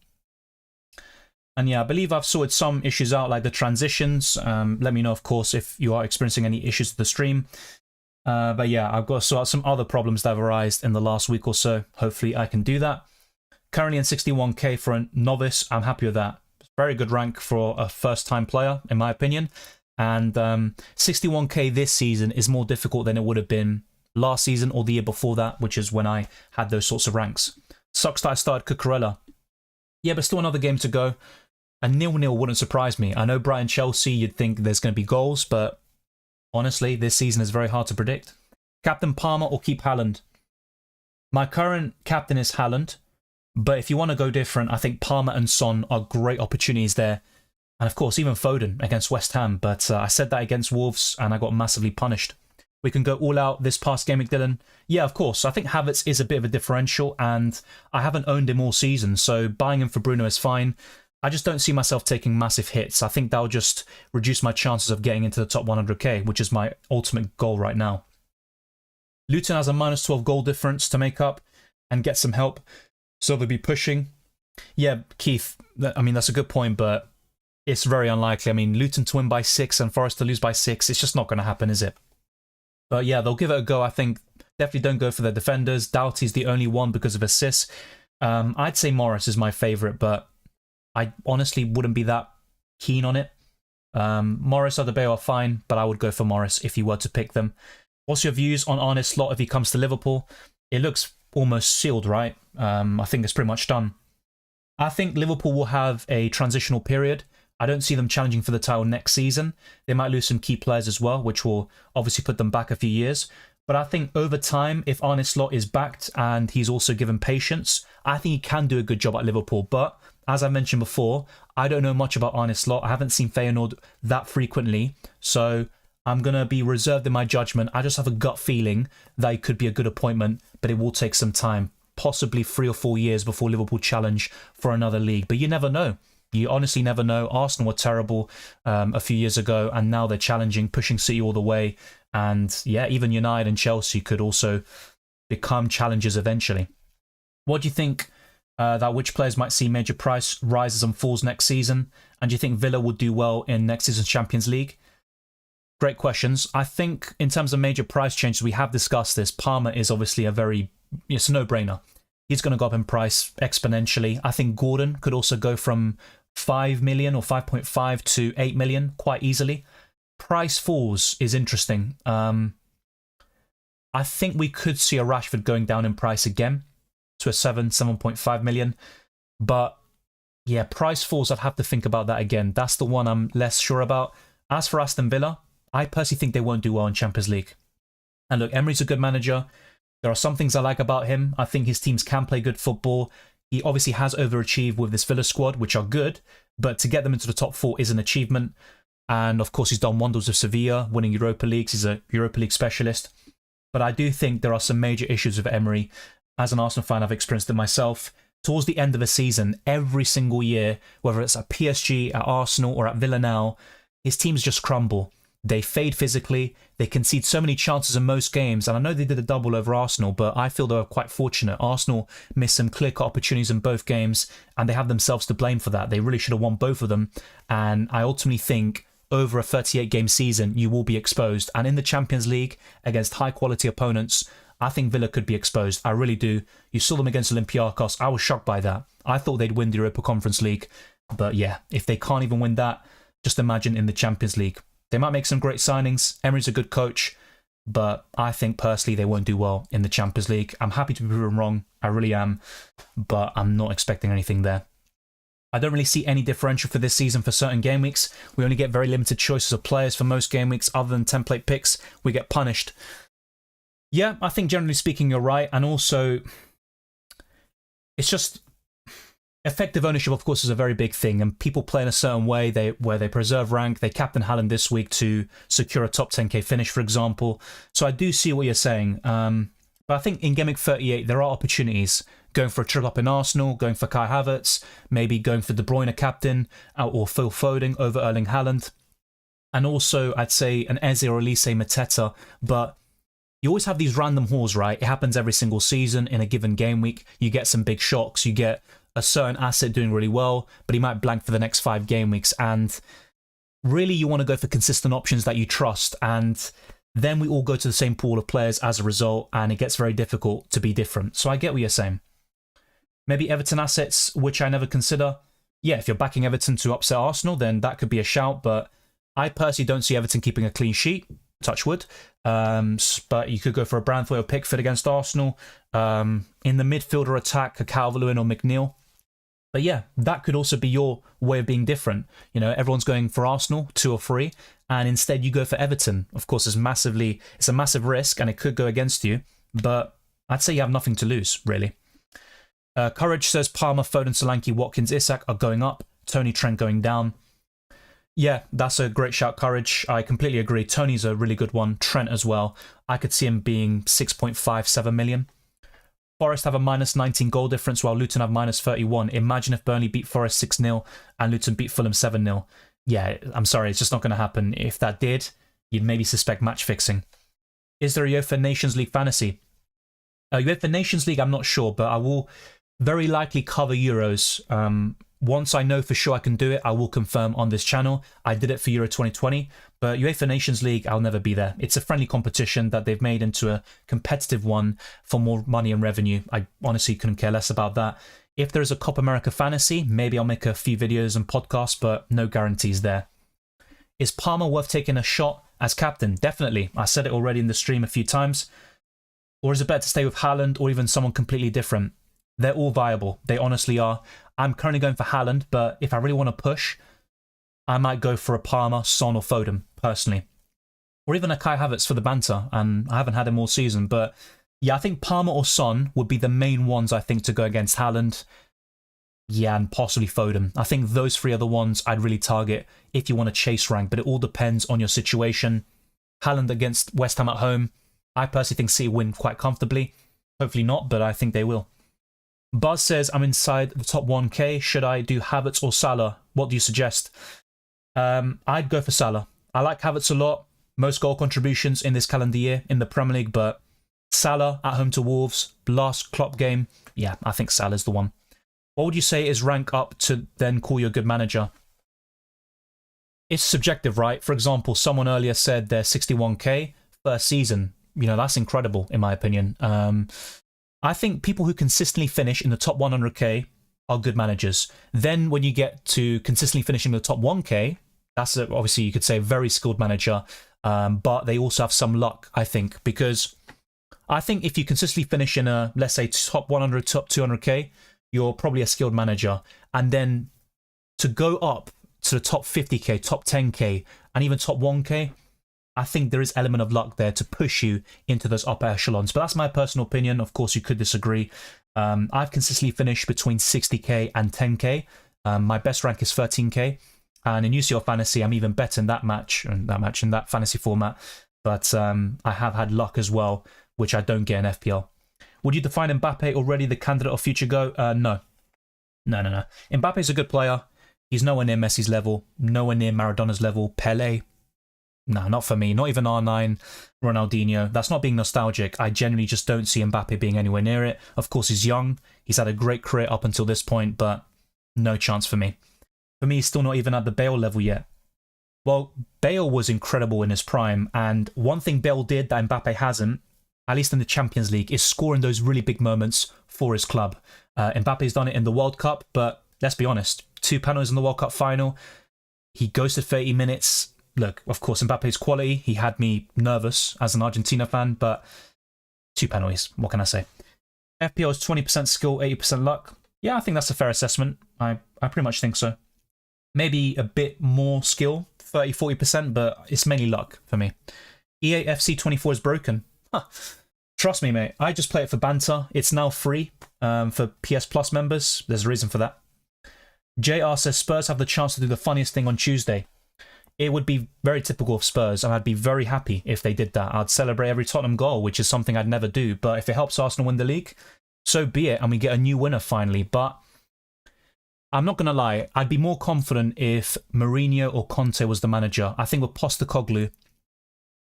And yeah, I believe I've sorted some issues out, like the transitions. Let me know, of course, if you are experiencing any issues with the stream. But yeah, I've got to sort out some other problems that have arisen in the last week or so. Hopefully I can do that. Currently in 61k for a novice. I'm happy with that. Very good rank for a first-time player, in my opinion. And 61k this season is more difficult than it would have been last season or the year before that, which is when I had those sorts of ranks. Sucks that I started Cucurella. Yeah, but still another game to go. A 0-0 wouldn't surprise me. I know Brighton-Chelsea, you'd think there's going to be goals, but honestly, this season is very hard to predict. Captain Palmer or keep Haaland? My current captain is Haaland, but if you want to go different, I think Palmer and Son are great opportunities there And of course, even Foden against West Ham. But I said that against Wolves and I got massively punished. We can go all out this past game, Dylan. Yeah, of course. I think Havertz is a bit of a differential and I haven't owned him all season. So buying him for Bruno is fine. I just don't see myself taking massive hits. I think that'll just reduce my chances of getting into the top 100k, which is my ultimate goal right now. Luton has a minus 12 goal difference to make up and get some help. So they'll be pushing. Yeah, Keith, I mean, that's a good point, but it's very unlikely. I mean, Luton to win by 6 and Forest to lose by 6, it's just not going to happen, is it? But yeah, they'll give it a go, I think. Definitely don't go for their defenders. Doughty's the only one because of assists. I'd say Morris is my favourite, but I honestly wouldn't be that keen on it. Morris or Adebayo are fine, but I would go for Morris if you were to pick them. What's your views on Arne Slot if he comes to Liverpool? It looks almost sealed, right? I think it's pretty much done. I think Liverpool will have a transitional period. I don't see them challenging for the title next season. They might lose some key players as well, which will obviously put them back a few years. But I think over time, if Arne Slot is backed and he's also given patience, I think he can do a good job at Liverpool. But as I mentioned before, I don't know much about Arne Slot. I haven't seen Feyenoord that frequently. So I'm going to be reserved in my judgment. I just have a gut feeling that it could be a good appointment, but it will take some time. Possibly 3 or 4 years before Liverpool challenge for another league. But you never know. You honestly never know. Arsenal were terrible a few years ago, and now they're challenging, pushing City all the way. And yeah, even United and Chelsea could also become challengers eventually. What do you think that which players might see major price rises and falls next season? And do you think Villa will do well in next season's Champions League? Great questions. I think in terms of major price changes, we have discussed this. Palmer is obviously it's a no-brainer. He's going to go up in price exponentially. I think Gordon could also go from 5 million or 5.5 to 8 million quite easily. Price falls is interesting. I think we could see a Rashford going down in price again to a 7.5 million. But yeah, price falls, I'd have to think about that again. That's the one I'm less sure about. As for Aston Villa, I personally think they won't do well in Champions League. And look, Emery's a good manager. There are some things I like about him. I think his teams can play good football. He obviously has overachieved with this Villa squad, which are good, but to get them into the top 4 is an achievement. And of course, he's done wonders with Sevilla, winning Europa Leagues. He's a Europa League specialist. But I do think there are some major issues with Emery. As an Arsenal fan, I've experienced it myself. Towards the end of a season, every single year, whether it's at PSG, at Arsenal, or at Villa now, his teams just crumble. They fade physically. They concede so many chances in most games. And I know they did a double over Arsenal, but I feel they were quite fortunate. Arsenal missed some clear-cut opportunities in both games, and they have themselves to blame for that. They really should have won both of them. And I ultimately think over a 38-game season, you will be exposed. And in the Champions League, against high-quality opponents, I think Villa could be exposed. I really do. You saw them against Olympiacos. I was shocked by that. I thought they'd win the Europa Conference League. But yeah, if they can't even win that, just imagine in the Champions League. They might make some great signings. Emery's a good coach, but I think personally they won't do well in the Champions League. I'm happy to be proven wrong. I really am, but I'm not expecting anything there. I don't really see any differential for this season for certain game weeks. We only get very limited choices of players for most game weeks. Other than template picks, we get punished. Yeah, I think generally speaking, you're right. And also, it's just effective ownership, of course, is a very big thing. And people play in a certain way where they preserve rank. They captain Haaland this week to secure a top 10k finish, for example. So I do see what you're saying. But I think in Game Week 38, there are opportunities. Going for a triple up in Arsenal, going for Kai Havertz, maybe going for De Bruyne captain, or Phil Foden over Erling Haaland. And also, I'd say an Eze or Elise Mateta. But you always have these random hauls, right? It happens every single season in a given game week. You get some big shocks. You get a certain asset doing really well, but he might blank for the next 5 game weeks. And really, you want to go for consistent options that you trust. And then we all go to the same pool of players as a result, and it gets very difficult to be different. So I get what you're saying. Maybe Everton assets, which I never consider. Yeah, if you're backing Everton to upset Arsenal, then that could be a shout. But I personally don't see Everton keeping a clean sheet. Touch wood. But you could go for a Branthwaite or Pickford against Arsenal. In the midfielder attack, a Calvert-Lewin or McNeil. But yeah, that could also be your way of being different. You know, everyone's going for Arsenal, 2 or 3, and instead you go for Everton. Of course, it's a massive risk, and it could go against you. But I'd say you have nothing to lose, really. Courage says Palmer, Foden, Solanke, Watkins, Isak are going up. Tony, Trent going down. Yeah, that's a great shout, Courage. I completely agree. Tony's a really good one. Trent as well. I could see him being 6.57 million. Forest have a minus 19 goal difference while Luton have minus 31. Imagine if Burnley beat Forest 6-0 and Luton beat Fulham 7-0. Yeah, I'm sorry, it's just not going to happen. If that did, you'd maybe suspect match fixing. Is there a UEFA Nations League fantasy? UEFA Nations League, I'm not sure, but I will very likely cover Euros. Once I know for sure I can do it, I will confirm on this channel. I did it for Euro 2020, but UEFA Nations League, I'll never be there. It's a friendly competition that they've made into a competitive one for more money and revenue. I honestly couldn't care less about that. If there is a Copa America fantasy, maybe I'll make a few videos and podcasts, but no guarantees there. Is Palmer worth taking a shot as captain? Definitely. I said it already in the stream a few times. Or is it better to stay with Haaland or even someone completely different? They're all viable. They honestly are. I'm currently going for Haaland, but if I really want to push, I might go for a Palmer, Son or Foden, personally. Or even a Kai Havertz for the banter, and I haven't had him all season. But yeah, I think Palmer or Son would be the main ones, I think, to go against Haaland. Yeah, and possibly Foden. I think those three are the ones I'd really target if you want to chase rank, but it all depends on your situation. Haaland against West Ham at home. I personally think City win quite comfortably. Hopefully not, but I think they will. Buzz says, I'm inside the top 1k. Should I do Havertz or Salah? What do you suggest? I'd go for Salah. I like Havertz a lot. Most goal contributions in this calendar year in the Premier League, but Salah at home to Wolves, last Klopp game. Yeah, I think Salah's the one. What would you say is rank up to then call you a good manager? It's subjective, right? For example, someone earlier said they're 61k first season. You know, that's incredible in my opinion. I think people who consistently finish in the top 100k are good managers. Then when you get to consistently finishing in the top 1k, that's obviously you could say a very skilled manager, but they also have some luck, I think, because I think if you consistently finish in a, let's say, top 100, top 200k, you're probably a skilled manager. And then to go up to the top 50k, top 10k, and even top 1k, I think there is element of luck there to push you into those upper echelons. But that's my personal opinion. Of course, you could disagree. I've consistently finished between 60k and 10k. My best rank is 13k. And in UCL Fantasy, I'm even better in that fantasy format. But I have had luck as well, which I don't get in FPL. Would you define Mbappe already the candidate of future GOAT? No. No. Mbappe's a good player. He's nowhere near Messi's level, nowhere near Maradona's level, Pele. No, not for me. Not even R9, Ronaldinho. That's not being nostalgic. I genuinely just don't see Mbappe being anywhere near it. Of course, he's young. He's had a great career up until this point, but no chance for me. For me, he's still not even at the Bale level yet. Well, Bale was incredible in his prime, and one thing Bale did that Mbappe hasn't, at least in the Champions League, is scoring those really big moments for his club. Mbappe's done it in the World Cup, but let's be honest, 2 penalties in the World Cup final. He goes to 30 minutes. Look, of course, Mbappe's quality, he had me nervous as an Argentina fan, but 2 penalties, what can I say? FPL is 20% skill, 80% luck. Yeah, I think that's a fair assessment. I pretty much think so. Maybe a bit more skill, 30-40%, but it's mainly luck for me. EA FC 24 is broken. Huh. Trust me, mate, I just play it for banter. It's now free for PS Plus members. There's a reason for that. JR says Spurs have the chance to do the funniest thing on Tuesday. It would be very typical of Spurs, and I'd be very happy if they did that. I'd celebrate every Tottenham goal, which is something I'd never do. But if it helps Arsenal win the league, so be it, and we get a new winner finally. But I'm not going to lie, I'd be more confident if Mourinho or Conte was the manager. I think with Postecoglou,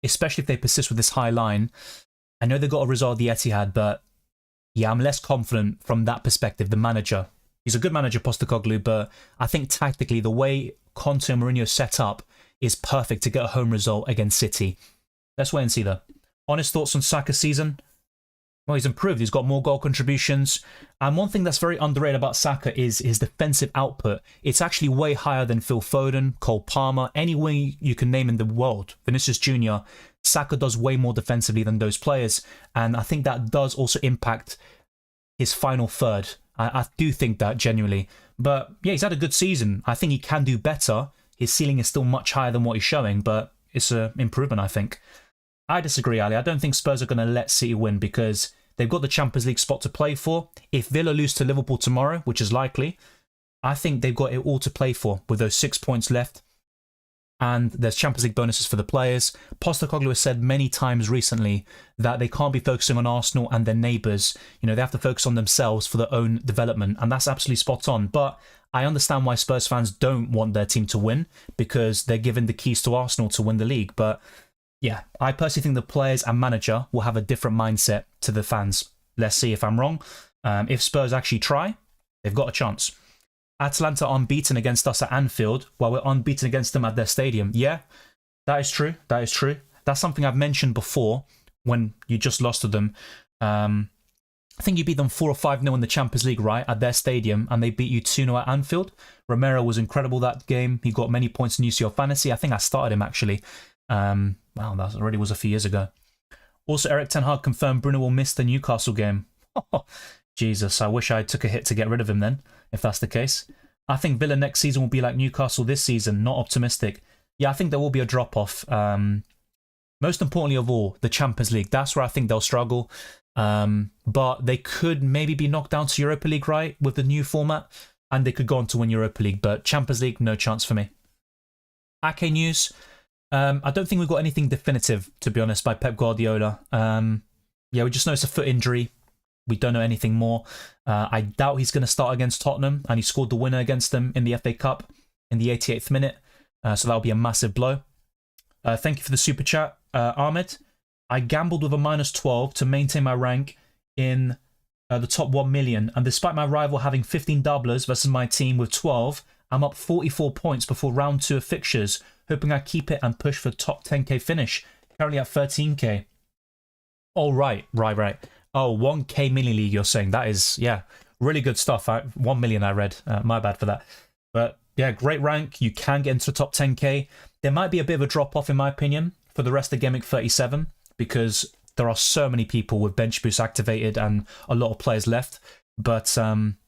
especially if they persist with this high line, I know they got a result at the Etihad, but yeah, I'm less confident from that perspective, the manager. He's a good manager, Postecoglou, but I think tactically the way Conte and Mourinho set up is perfect to get a home result against City. Let's wait and see though. Honest thoughts on Saka's season? Well, he's improved. He's got more goal contributions. And one thing that's very underrated about Saka is his defensive output. It's actually way higher than Phil Foden, Cole Palmer, anyone you can name in the world. Vinicius Jr., Saka does way more defensively than those players. And I think that does also impact his final third. I do think that genuinely. But yeah, he's had a good season. I think he can do better. His ceiling is still much higher than what he's showing, but it's an improvement, I think. I disagree, Ali. I don't think Spurs are going to let City win because they've got the Champions League spot to play for. If Villa lose to Liverpool tomorrow, which is likely, I think they've got it all to play for with those 6 points left. and there's Champions League bonuses for the players. Postecoglou has said many times recently that they can't be focusing on Arsenal and their neighbours. You know, they have to focus on themselves for their own development, and that's absolutely spot on. But I understand why Spurs fans don't want their team to win, because they're given the keys to Arsenal to win the league. But yeah, I personally think the players and manager will have a different mindset to the fans. Let's see if I'm wrong. If Spurs actually try, they've got a chance. Atalanta unbeaten against us at Anfield, while we're unbeaten against them at their stadium. Yeah, that is true. That is true. That's something I've mentioned before when you just lost to them. I think you beat them 4 or 5-0 in the Champions League, right, at their stadium, and they beat you 2-0 at Anfield. Romero was incredible that game. He got many points in UCL Fantasy. I think I started him, actually. Wow, that already was a few years ago. Also, Erik ten Hag confirmed Bruno will miss the Newcastle game. Jesus, I wish I took a hit to get rid of him then, if that's the case. I think Villa next season will be like Newcastle this season, not optimistic. Yeah, I think there will be a drop-off. Most importantly of all, the Champions League. That's where I think they'll struggle. But they could maybe be knocked down to Europa League, right, with the new format, and they could go on to win Europa League. But Champions League, no chance for me. Ake news. I don't think we've got anything definitive, to be honest, by Pep Guardiola. Yeah, we just know it's a foot injury. We don't know anything more. I doubt he's going to start against Tottenham, and he scored the winner against them in the FA Cup in the 88th minute. So that'll be a massive blow. Thank you for the super chat, Ahmed. I gambled with a -12 to maintain my rank in the top 1 million, and despite my rival having 15 doublers versus my team with 12, I'm up 44 points before round 2 of fixtures, hoping I keep it and push for top 10k finish. Currently at 13k. Oh, right. Oh, 1k mini league, you're saying. That is, yeah, really good stuff. 1 million I read. My bad for that. But yeah, great rank. You can get into the top 10k. There might be a bit of a drop-off, in my opinion, for the rest of Game Week 37, because there are so many people with bench boost activated and a lot of players left. But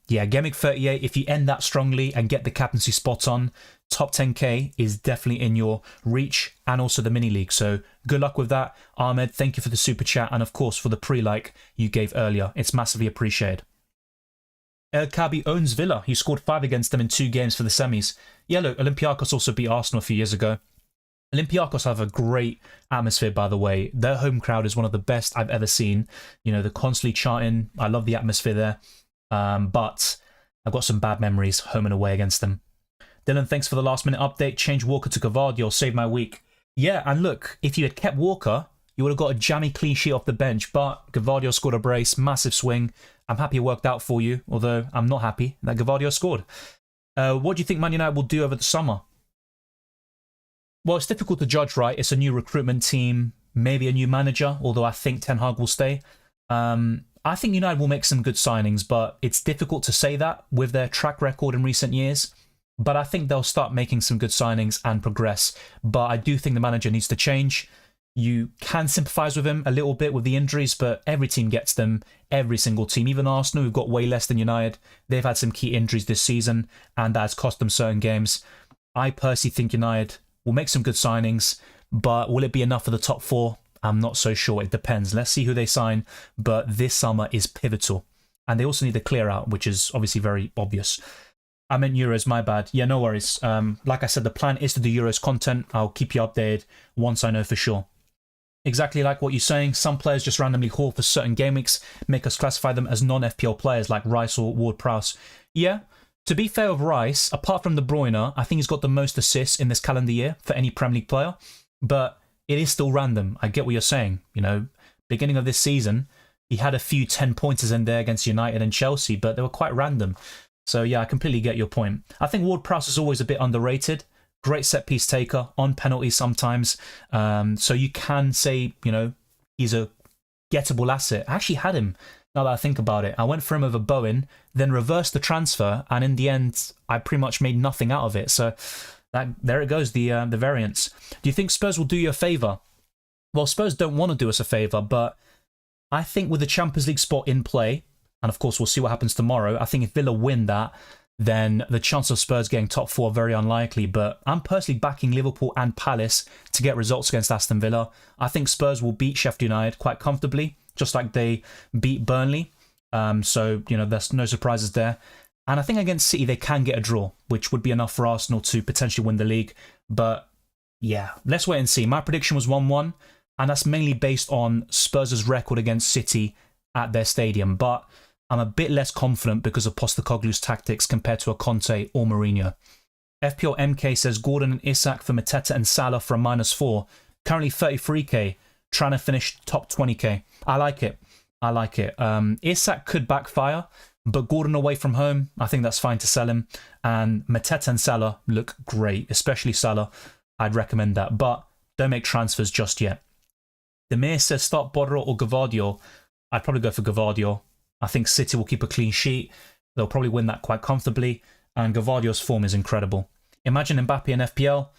yeah, Game Week 38, if you end that strongly and get the captaincy spot on, top 10k is definitely in your reach, and also the mini league. So good luck with that, Ahmed. Thank you for the super chat, and of course for the pre-like you gave earlier. It's massively appreciated. El Kabi owns Villa. He scored 5 against them in 2 games for the semis. Yeah, look, Olympiacos also beat Arsenal a few years ago. Olympiacos have a great atmosphere, by the way. Their home crowd is one of the best I've ever seen. You know, they're constantly chanting. I love the atmosphere there. But I've got some bad memories home and away against them. Dylan, thanks for the last minute update. Change Walker to Gvardiol, save my week. Yeah, and look, if you had kept Walker, you would have got a jammy clean sheet off the bench, but Gvardiol scored a brace, massive swing. I'm happy it worked out for you, although I'm not happy that Gvardiol scored. What do you think Man United will do over the summer? Well, it's difficult to judge, right? It's a new recruitment team, maybe a new manager, although I think Ten Hag will stay. I think United will make some good signings, but it's difficult to say that with their track record in recent years. But I think they'll start making some good signings and progress. But I do think the manager needs to change. You can sympathise with him a little bit with the injuries, but every team gets them. Every single team, even Arsenal, who've got way less than United, they've had some key injuries this season, and that has cost them certain games. I personally think United will make some good signings, but will it be enough for the top 4? I'm not so sure. It depends. Let's see who they sign. But this summer is pivotal. And they also need a clear out, which is obviously very obvious. I meant Euros, my bad. Yeah, no worries. Like I said, the plan is to do Euros content. I'll keep you updated once I know for sure. Exactly like what you're saying, some players just randomly haul for certain game weeks, make us classify them as non-FPL players like Rice or Ward-Prowse. Yeah, to be fair with Rice, apart from De Bruyne, I think he's got the most assists in this calendar year for any Premier League player. But it is still random. I get what you're saying. You know, beginning of this season, he had a few 10-pointers in there against United and Chelsea, but they were quite random. So yeah, I completely get your point. I think Ward-Prowse is always a bit underrated. Great set-piece taker, on penalties sometimes. So you can say, you know, he's a gettable asset. I actually had him, now that I think about it. I went for him over Bowen, then reversed the transfer, and in the end, I pretty much made nothing out of it. So there it goes, the variance. Do you think Spurs will do you a favour? Well, Spurs don't want to do us a favour, but I think with the Champions League spot in play, and of course we'll see what happens tomorrow, I think if Villa win that, then the chance of Spurs getting top 4 are very unlikely. But I'm personally backing Liverpool and Palace to get results against Aston Villa. I think Spurs will beat Sheffield United quite comfortably, just like they beat Burnley. So, you know, there's no surprises there. And I think against City they can get a draw, which would be enough for Arsenal to potentially win the league. But Yeah, let's wait and see. My prediction was 1-1, and that's mainly based on Spurs' record against City at their stadium. But I'm a bit less confident because of Postecoglou's tactics compared to a Conte or Mourinho. FPL MK says Gordon and Isak for Mateta and Salah for a -4. Currently 33k, trying to finish top 20k. I like it. I like it. Isak could backfire, but Gordon away from home, I think that's fine to sell him. And Mateta and Salah look great, especially Salah. I'd recommend that, but don't make transfers just yet. Demir says start Borro or Gvardiol. I'd probably go for Gvardiol. I think City will keep a clean sheet. They'll probably win that quite comfortably. And Gvardiol's form is incredible. Imagine Mbappe in FPL.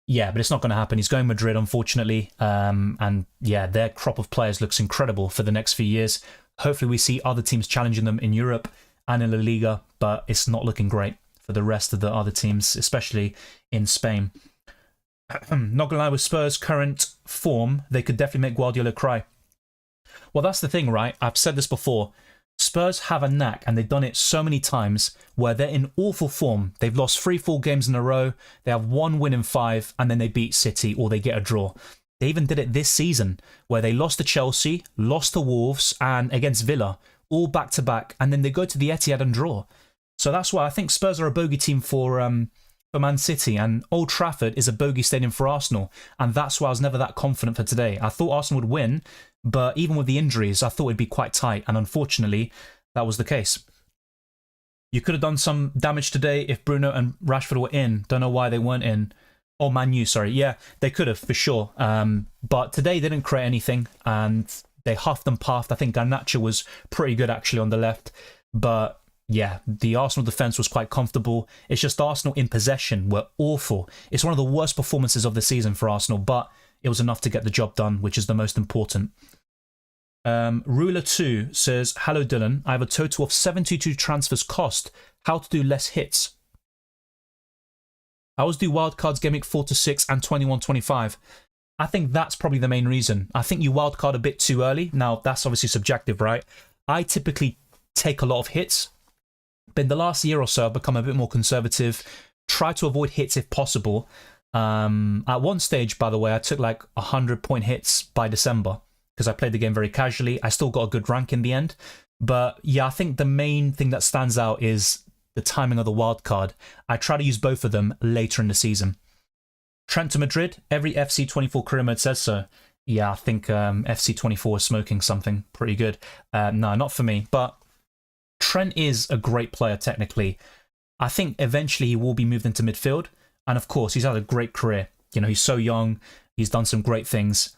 Yeah, but it's not going to happen. He's going Madrid, unfortunately. And yeah, their crop of players looks incredible for the next few years. Hopefully we see other teams challenging them in Europe and in La Liga, but it's not looking great for the rest of the other teams, especially in Spain. Not gonna lie, with Spurs' current form, they could definitely make Guardiola cry. Well, that's the thing, right? I've said this before. Spurs have a knack, and they've done it so many times, where they're in awful form. They've lost 3-4 games in a row. They have 1 win in 5, and then they beat City, or they get a draw. They even did it this season, where they lost to Chelsea, lost to Wolves, and against Villa, all back-to-back, and then they go to the Etihad and draw. So that's why I think Spurs are a bogey team for Man City, and Old Trafford is a bogey stadium for Arsenal, and that's why I was never that confident for today. I thought Arsenal would win, but even with the injuries, I thought it'd be quite tight, and unfortunately, that was the case. You could have done some damage today if Bruno and Rashford were in. Don't know why they weren't in. Oh, Man U, sorry. Yeah, they could have, for sure. But today, they didn't create anything, and they huffed and puffed. I think Garnacho was pretty good, actually, on the left, but yeah, the Arsenal defence was quite comfortable. It's just Arsenal in possession were awful. It's one of the worst performances of the season for Arsenal, but it was enough to get the job done, which is the most important. Ruler2 says, hello Dylan, I have a total of 72 transfers cost. How to do less hits? I always do wildcards Game Week 4 to 6 and 21-25. I think that's probably the main reason. I think you wildcard a bit too early. Now, that's obviously subjective, right? I typically take a lot of hits. But in the last year or so, I've become a bit more conservative. Try to avoid hits if possible. At one stage, by the way, I took like 100-point hits by December because I played the game very casually. I still got a good rank in the end. But yeah, I think the main thing that stands out is the timing of the wild card. I try to use both of them later in the season. Trent to Madrid. Every FC24 career mode says so. Yeah, I think FC24 is smoking something pretty good. No, not for me. But Trent is a great player technically. I think eventually he will be moved into midfield. And of course, he's had a great career. You know, he's so young. He's done some great things.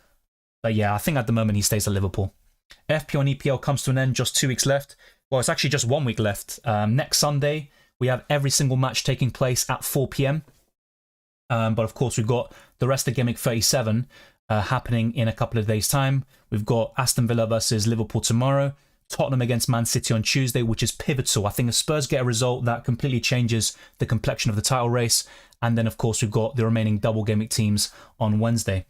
But yeah, I think at the moment he stays at Liverpool. FPL and EPL comes to an end, just 2 weeks left. Well, it's actually just 1 week left. Next Sunday, we have every single match taking place at 4 p.m. But of course, we've got the rest of Game Week 37 happening in a couple of days' time. We've got Aston Villa versus Liverpool tomorrow. Tottenham against Man City on Tuesday, which is pivotal. I think if Spurs get a result, that completely changes the complexion of the title race. And then, of course, we've got the remaining double game week teams on Wednesday.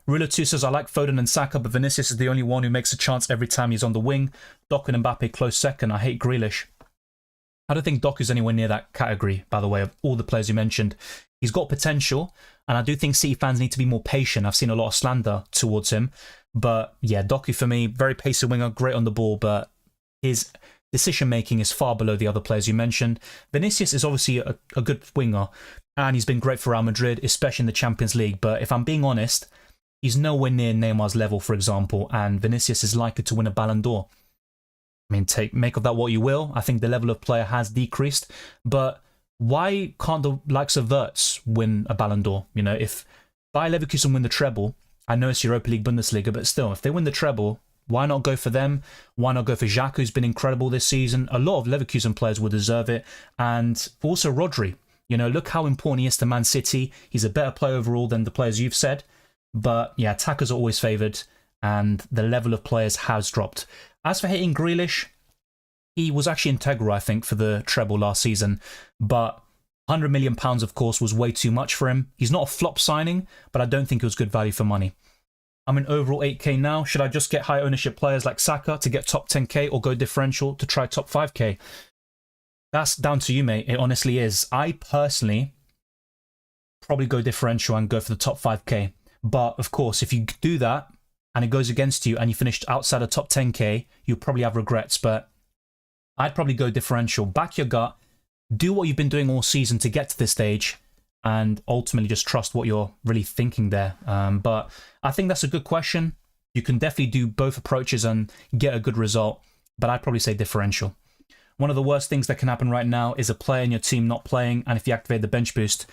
Ruler 2 says, I like Foden and Saka, but Vinicius is the only one who makes a chance every time he's on the wing. Doku and Mbappe close second. I hate Grealish. I don't think Doku's anywhere near that category, by the way, of all the players you mentioned. He's got potential, and I do think City fans need to be more patient. I've seen a lot of slander towards him. But yeah, Doku for me, very pacey winger, great on the ball, but his decision-making is far below the other players you mentioned. Vinicius is obviously a good winger, and he's been great for Real Madrid, especially in the Champions League. But if I'm being honest, he's nowhere near Neymar's level, for example, and Vinicius is likely to win a Ballon d'Or. I mean, make of that what you will. I think the level of player has decreased, but why can't the likes of Wirtz win a Ballon d'Or? You know, if Bayer Leverkusen win the treble, I know it's Europa League, Bundesliga, but still, if they win the treble, why not go for them? Why not go for Xhaka, who's been incredible this season? A lot of Leverkusen players would deserve it, and also Rodri. You know, look how important he is to Man City. He's a better player overall than the players you've said, but yeah, attackers are always favoured, and the level of players has dropped. As for hitting Grealish, he was actually integral, I think, for the treble last season, but £100 million, of course, was way too much for him. He's not a flop signing, but I don't think it was good value for money. I'm in overall 8k now. Should I just get high ownership players like Saka to get top 10k or go differential to try top 5k? That's down to you, mate. It honestly is. I personally probably go differential and go for the top 5k. But of course, if you do that and it goes against you and you finished outside of top 10k, you'll probably have regrets. But I'd probably go differential. Back your gut, do what you've been doing all season to get to this stage, and ultimately just trust what you're really thinking there. But I think that's a good question. You can definitely do both approaches and get a good result, but I'd probably say differential. One of the worst things that can happen right now is a player in your team not playing, and if you activate the bench boost,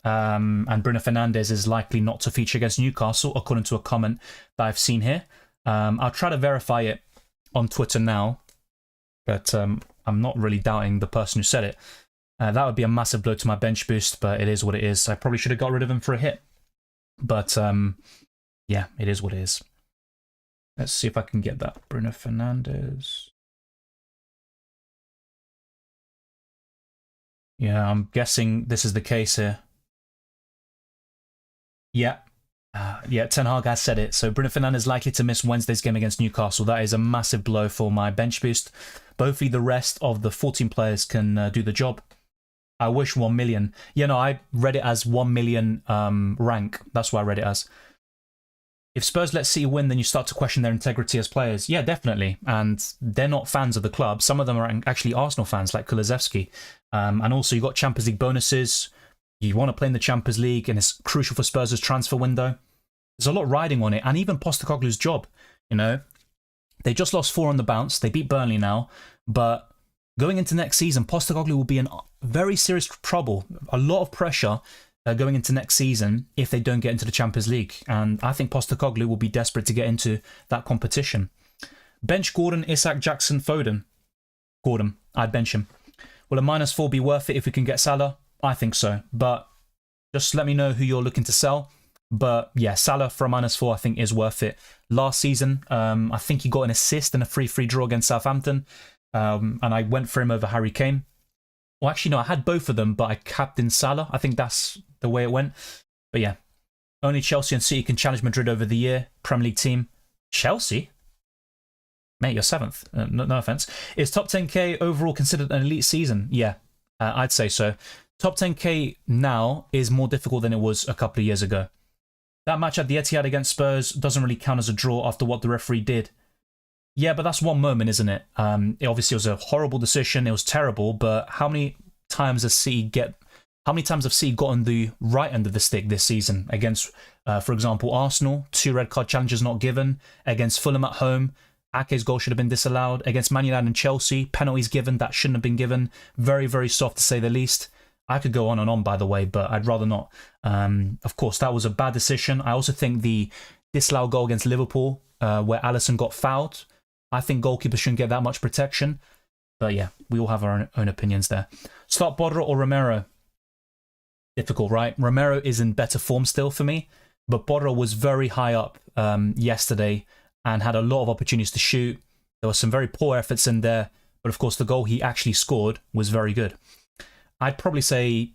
and Bruno Fernandes is likely not to feature against Newcastle, according to a comment that I've seen here. I'll try to verify it on Twitter now, but I'm not really doubting the person who said it. That would be a massive blow to my bench boost, but it is what it is. I probably should have got rid of him for a hit. But, yeah, it is what it is. Let's see if I can get that. Bruno Fernandes. Yeah, I'm guessing this is the case here. Yeah. Ten Hag has said it. So Bruno Fernandes likely to miss Wednesday's game against Newcastle. That is a massive blow for my bench boost. But hopefully the rest of the 14 players can do the job. I wish 1 million. Yeah, no, I read it as 1 million rank. That's what I read it as. If Spurs let City win, then you start to question their integrity as players. Yeah, definitely. And they're not fans of the club. Some of them are actually Arsenal fans, like Kulusevski. And also, you got Champions League bonuses. You want to play in the Champions League, and it's crucial for Spurs' transfer window. There's a lot riding on it. And even Postecoglou's job, you know. They just lost 4 on the bounce. They beat Burnley now. But going into next season, Postecoglou will be in very serious trouble. A lot of pressure going into next season if they don't get into the Champions League. And I think Postecoglou will be desperate to get into that competition. Bench Gordon, Isak, Jackson, Foden. Gordon, I'd bench him. Will a -4 be worth it if we can get Salah? I think so. But just let me know who you're looking to sell. But yeah, Salah for a -4 I think is worth it. Last season, I think he got an assist in a 3-3 draw against Southampton. And I went for him over Harry Kane. Well, actually, no, I had both of them, but I captained Salah. I think that's the way it went. But yeah, only Chelsea and City can challenge Madrid over the year. Premier League team. Chelsea? Mate, you're 7th. No offense. Is top 10k overall considered an elite season? Yeah, I'd say so. Top 10k now is more difficult than it was a couple of years ago. That match at the Etihad against Spurs doesn't really count as a draw after what the referee did. Yeah, but that's one moment, isn't it? It obviously was a horrible decision. It was terrible. But how many times have City gotten the right end of the stick this season against, for example, Arsenal? 2 red card challenges not given. Against Fulham at home, Ake's goal should have been disallowed. Against Man United and Chelsea, penalties given that shouldn't have been given. Very, very soft to say the least. I could go on and on, by the way, but I'd rather not. Of course, that was a bad decision. I also think the disallowed goal against Liverpool, where Alisson got fouled, I think goalkeepers shouldn't get that much protection. But yeah, we all have our own opinions there. Start Borja or Romero? Difficult, right? Romero is in better form still for me, but Borja was very high up yesterday and had a lot of opportunities to shoot. There were some very poor efforts in there, but of course the goal he actually scored was very good. I'd probably say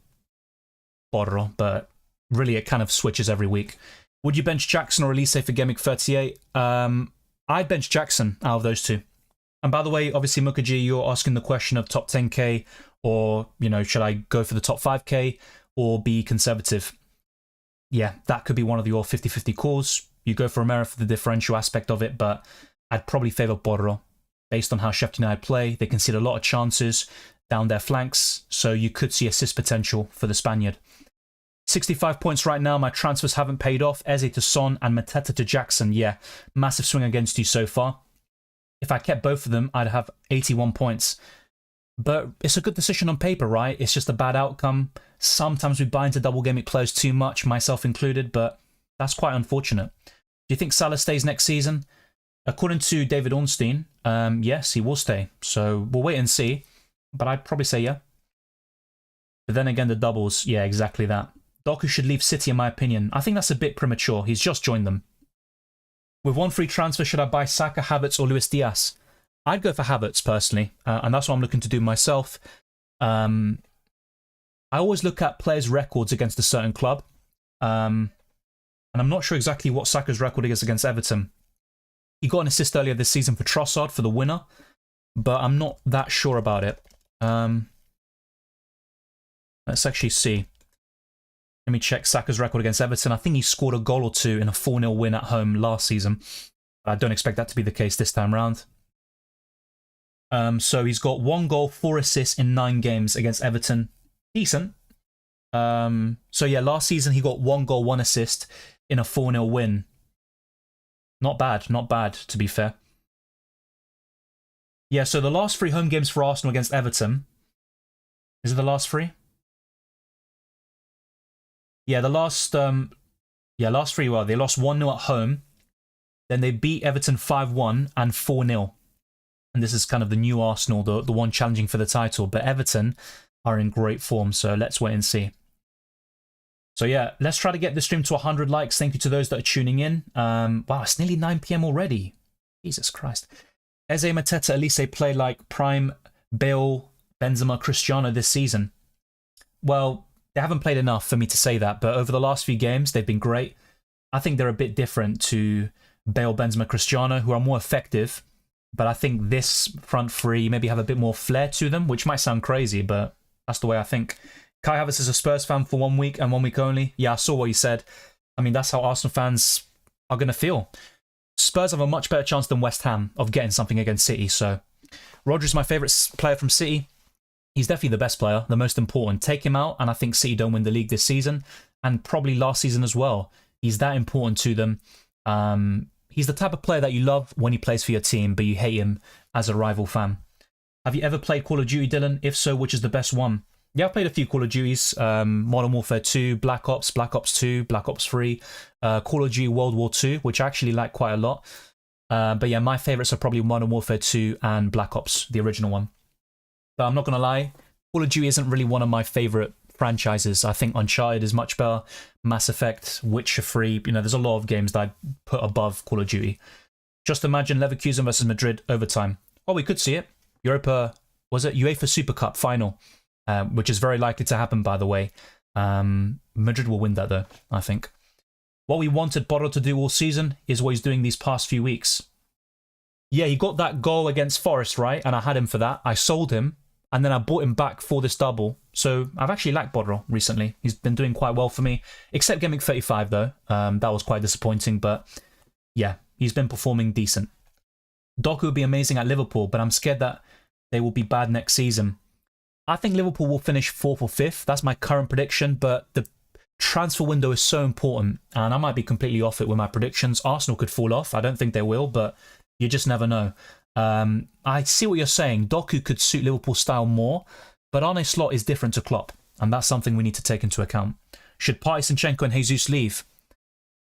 Borja, but really it kind of switches every week. Would you bench Jackson or Elise for Game Week 38? I'd bench Jackson out of those two. And by the way, obviously, Mukherjee, you're asking the question of top 10k or, you know, should I go for the top 5k or be conservative? Yeah, that could be one of your 50-50 calls. You go for Romero for the differential aspect of it, but I'd probably favour Borja. Based on how Sheffield United play, they concede a lot of chances down their flanks, so you could see assist potential for the Spaniard. 65 points right now. My transfers haven't paid off. Eze to Son and Mateta to Jackson. Yeah, massive swing against you so far. If I kept both of them, I'd have 81 points. But it's a good decision on paper, right? It's just a bad outcome. Sometimes we buy into double game week players too much, myself included, but that's quite unfortunate. Do you think Salah stays next season? According to David Ornstein, yes, he will stay. So we'll wait and see. But I'd probably say yeah. But then again, the doubles, yeah, exactly that. Doku should leave City, in my opinion. I think that's a bit premature. He's just joined them. With one free transfer, should I buy Saka, Havertz, or Luis Diaz? I'd go for Havertz, personally, and that's what I'm looking to do myself. I always look at players' records against a certain club, and I'm not sure exactly what Saka's record is against Everton. He got an assist earlier this season for Trossard for the winner, but I'm not that sure about it. Let's actually see. Let me check Saka's record against Everton. I think he scored a goal or two in a 4-0 win at home last season. I don't expect that to be the case this time round. So he's got 1 goal, 4 assists in 9 games against Everton. Decent. So yeah, last season he got 1 goal, 1 assist in a 4-0 win. Not bad, to be fair. Yeah, so the last 3 home games for Arsenal against Everton. Is it the last 3? Yeah, the last 3, well, they lost 1-0 at home. Then they beat Everton 5-1 and 4-0. And this is kind of the new Arsenal, the one challenging for the title. But Everton are in great form, so let's wait and see. So yeah, let's try to get the stream to 100 likes. Thank you to those that are tuning in. Wow, it's nearly 9 PM already. Jesus Christ. Eze, Mateta, Elise play like prime Bale, Benzema, Cristiano this season. Well, they haven't played enough for me to say that, but over the last few games, they've been great. I think they're a bit different to Bale, Benzema, Cristiano, who are more effective. But I think this front three maybe have a bit more flair to them, which might sound crazy, but that's the way I think. Kai Havertz is a Spurs fan for 1 week and 1 week only. Yeah, I saw what you said. I mean, that's how Arsenal fans are going to feel. Spurs have a much better chance than West Ham of getting something against City. So Rodri's my favourite player from City. He's definitely the best player, the most important. Take him out, and I think City don't win the league this season, and probably last season as well. He's that important to them. He's the type of player that you love when he plays for your team, but you hate him as a rival fan. Have you ever played Call of Duty, Dylan? If so, which is the best one? Yeah, I've played a few Call of Duties. Modern Warfare 2, Black Ops, Black Ops 2, Black Ops 3, Call of Duty World War 2, which I actually like quite a lot. But yeah, my favourites are probably Modern Warfare 2 and Black Ops, the original one. But I'm not going to lie, Call of Duty isn't really one of my favourite franchises. I think Uncharted is much better, Mass Effect, Witcher 3, you know, there's a lot of games that I put above Call of Duty. Just imagine Leverkusen versus Madrid overtime. Oh, we could see it. UEFA UEFA Super Cup final, which is very likely to happen, by the way. Madrid will win that, though, I think. What we wanted Borro to do all season is what he's doing these past few weeks. Yeah, he got that goal against Forest, right? And I had him for that. I sold him, and then I bought him back for this double. So I've actually liked Borro recently. He's been doing quite well for me, except Game Week 35, though. That was quite disappointing, but yeah, he's been performing decent. Doku would be amazing at Liverpool, but I'm scared that they will be bad next season. I think Liverpool will finish 4th or 5th. That's my current prediction, but the transfer window is so important, and I might be completely off it with my predictions. Arsenal could fall off. I don't think they will, but you just never know. I see what you're saying. Doku could suit Liverpool's style more, but Arne Slot is different to Klopp, and that's something we need to take into account. Should Partey, Zinchenko and Jesus leave?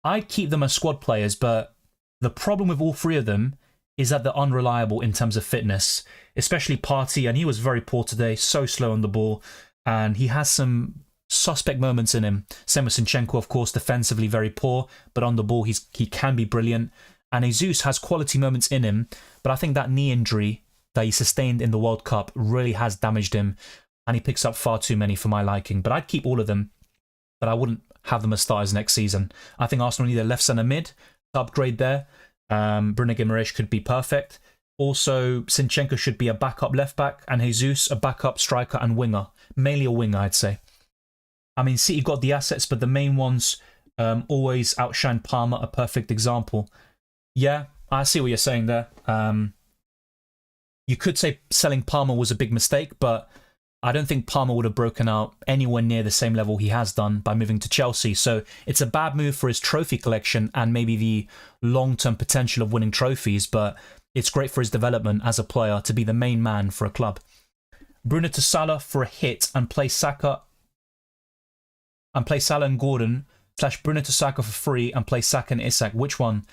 I'd keep them as squad players, but the problem with all 3 of them is that they're unreliable in terms of fitness, especially Partey, and he was very poor today, so slow on the ball, and he has some suspect moments in him. Same with Zinchenko, of course, defensively very poor, but on the ball he can be brilliant. And Jesus has quality moments in him, but I think that knee injury that he sustained in the World Cup really has damaged him, and he picks up far too many for my liking. But I'd keep all of them, but I wouldn't have them as starters next season. I think Arsenal need a left centre mid to upgrade there. Bruno Guimaraes could be perfect. Also, Zinchenko should be a backup left back, and Jesus a backup striker and winger. Mainly a winger, I'd say. I mean, City got the assets, but the main ones always outshine Palmer, a perfect example. Yeah, I see what you're saying there. You could say selling Palmer was a big mistake, but I don't think Palmer would have broken out anywhere near the same level he has done by moving to Chelsea. So it's a bad move for his trophy collection and maybe the long-term potential of winning trophies, but it's great for his development as a player to be the main man for a club. Bruno to Salah for a hit and play Saka and Gordon / Bruno to Saka for free and play Saka and Isak. Which one?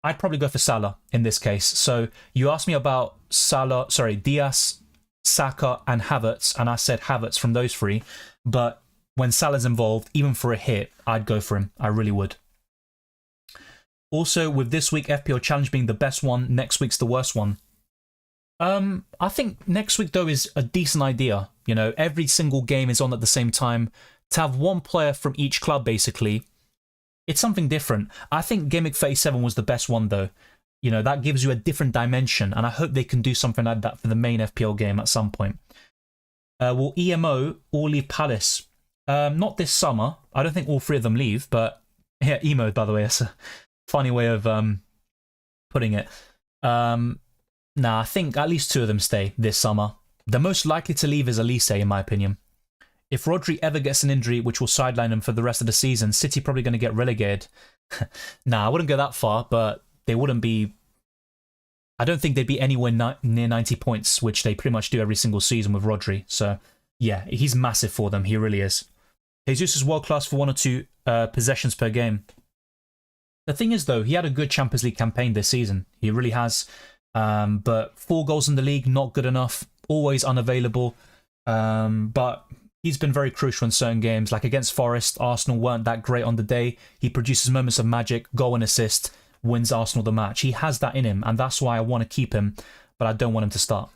I'd probably go for Salah in this case. So you asked me about Diaz, Saka and Havertz, and I said Havertz from those 3. But when Salah's involved, even for a hit, I'd go for him. I really would. Also, with this week FPL Challenge being the best one, next week's the worst one. I think next week, though, is a decent idea. You know, every single game is on at the same time. To have one player from each club, basically, it's something different. I think Game Week 37 was the best one, though. You know, that gives you a different dimension, and I hope they can do something like that for the main FPL game at some point. Will EMO all leave Palace? Not this summer. I don't think all three of them leave, but yeah, emo, by the way, that's a funny way of putting it. Nah, I think at least two of them stay this summer. The most likely to leave is Elise, in my opinion. If Rodri ever gets an injury which will sideline him for the rest of the season, City probably going to get relegated. Nah, I wouldn't go that far, but they wouldn't be... I don't think they'd be anywhere near 90 points, which they pretty much do every single season with Rodri. So, yeah, he's massive for them. He really is. Jesus is world-class for 1 or 2 possessions per game. The thing is, though, he had a good Champions League campaign this season. He really has. But 4 goals in the league, not good enough. Always unavailable. But he's been very crucial in certain games. Like against Forest, Arsenal weren't that great on the day. He produces moments of magic, goal and assist, wins Arsenal the match. He has that in him, and that's why I want to keep him, but I don't want him to start.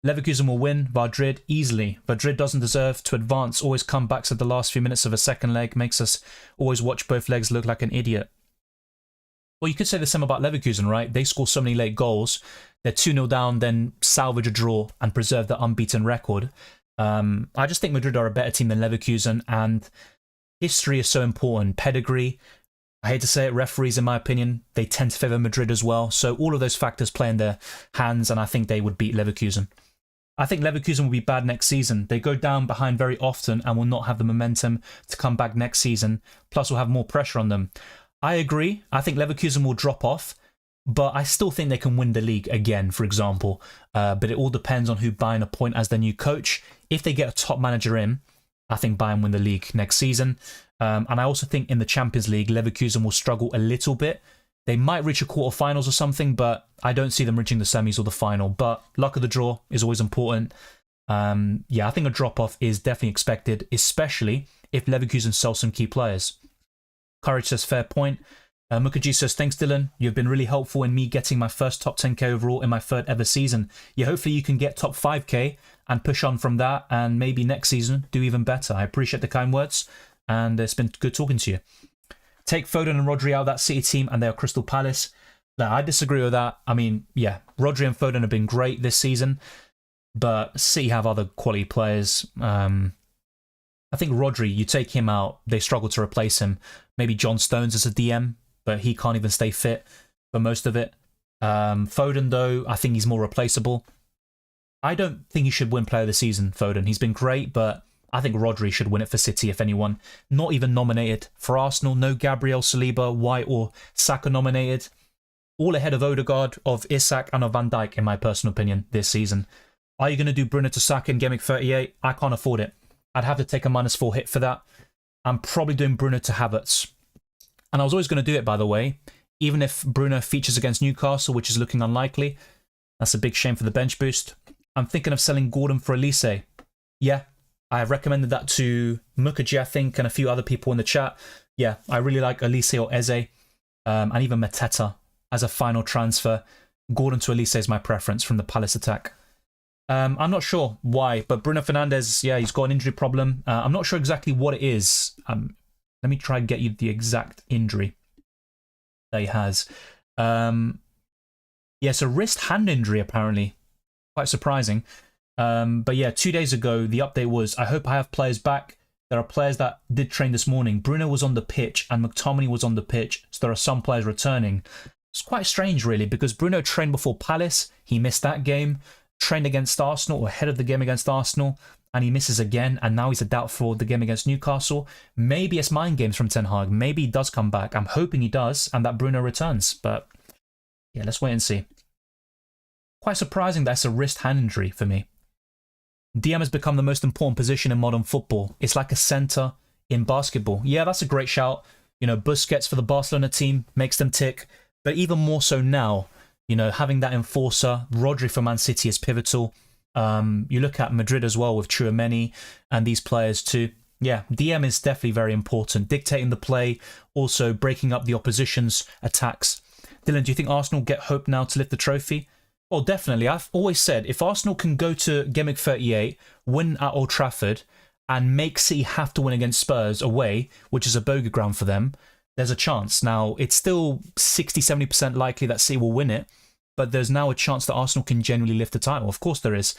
Leverkusen will win Madrid easily. Madrid doesn't deserve to advance, always comebacks at the last few minutes of a second leg, makes us always watch both legs look like an idiot. Well, you could say the same about Leverkusen, right? They score so many late goals. They're 2-0 down, then salvage a draw and preserve their unbeaten record. I just think Madrid are a better team than Leverkusen, and history is so important. Pedigree, I hate to say it, referees, in my opinion, they tend to favour Madrid as well. So all of those factors play in their hands, and I think they would beat Leverkusen. I think Leverkusen will be bad next season. They go down behind very often and will not have the momentum to come back next season, plus will have more pressure on them. I agree. I think Leverkusen will drop off, but I still think they can win the league again, for example. But it all depends on who Bayern appoint as their new coach. If they get a top manager in, I think Bayern win the league next season. And I also think in the Champions League, Leverkusen will struggle a little bit. They might reach a quarterfinals or something, but I don't see them reaching the semis or the final. But luck of the draw is always important. Yeah, I think a drop-off is definitely expected, especially if Leverkusen sell some key players. Courage says, fair point. Mukherjee says, thanks Dylan, you've been really helpful in me getting my first top 10k overall in my 3rd ever season. Yeah, hopefully you can get top 5k and push on from that, and maybe next season do even better. I appreciate the kind words, and it's been good talking to you. Take Foden and Rodri out of that City team and they are Crystal Palace. Now, I disagree with that. I mean, yeah, Rodri and Foden have been great this season, but City have other quality players. I think Rodri, you take him out, they struggle to replace him. Maybe John Stones as a DM, but he can't even stay fit for most of it. Foden, though, I think he's more replaceable. I don't think he should win Player of the Season, Foden. He's been great, but I think Rodri should win it for City, if anyone. Not even nominated. For Arsenal, no Gabriel, Saliba, White or Saka nominated. All ahead of Odegaard, of Isak and of Van Dijk, in my personal opinion, this season. Are you going to do Bruno to Saka in Game Week 38? I can't afford it. I'd have to take a -4 hit for that. I'm probably doing Bruno to Havertz. And I was always going to do it, by the way, even if Bruno features against Newcastle, which is looking unlikely. That's a big shame for the bench boost. I'm thinking of selling Gordon for Elise. Yeah, I have recommended that to Mukherjee, I think, and a few other people in the chat. Yeah, I really like Elise or Eze, and even Mateta as a final transfer. Gordon to Elise is my preference from the Palace attack. I'm not sure why, but Bruno Fernandes, yeah, he's got an injury problem. I'm not sure exactly what it is. Let me try and get you the exact injury that he has. Yeah, it's a wrist-hand injury, apparently. Quite surprising. But yeah, 2 days ago, the update was, I hope I have players back. There are players that did train this morning. Bruno was on the pitch and McTominay was on the pitch, so there are some players returning. It's quite strange, really, because Bruno trained before Palace. He missed that game. Trained against Arsenal, or ahead of the game against Arsenal, and he misses again, and now he's a doubt for the game against Newcastle. Maybe it's mind games from Ten Hag. Maybe he does come back. I'm hoping he does, and that Bruno returns. But yeah, let's wait and see. Quite surprising that's a wrist-hand injury for me. DM has become the most important position in modern football. It's like a centre in basketball. Yeah, that's a great shout. You know, Busquets for the Barcelona team makes them tick. But even more so now, you know, having that enforcer, Rodri for Man City is pivotal. You look at Madrid as well with Tchouaméni and these players too. Yeah, DM is definitely very important. Dictating the play, also breaking up the opposition's attacks. Dylan, do you think Arsenal get hope now to lift the trophy? Well, definitely. I've always said, if Arsenal can go to Game Week 38, win at Old Trafford, and make City have to win against Spurs away, which is a bogey ground for them, there's a chance. Now, it's still 60-70% likely that City will win it, but there's now a chance that Arsenal can genuinely lift the title. Of course there is.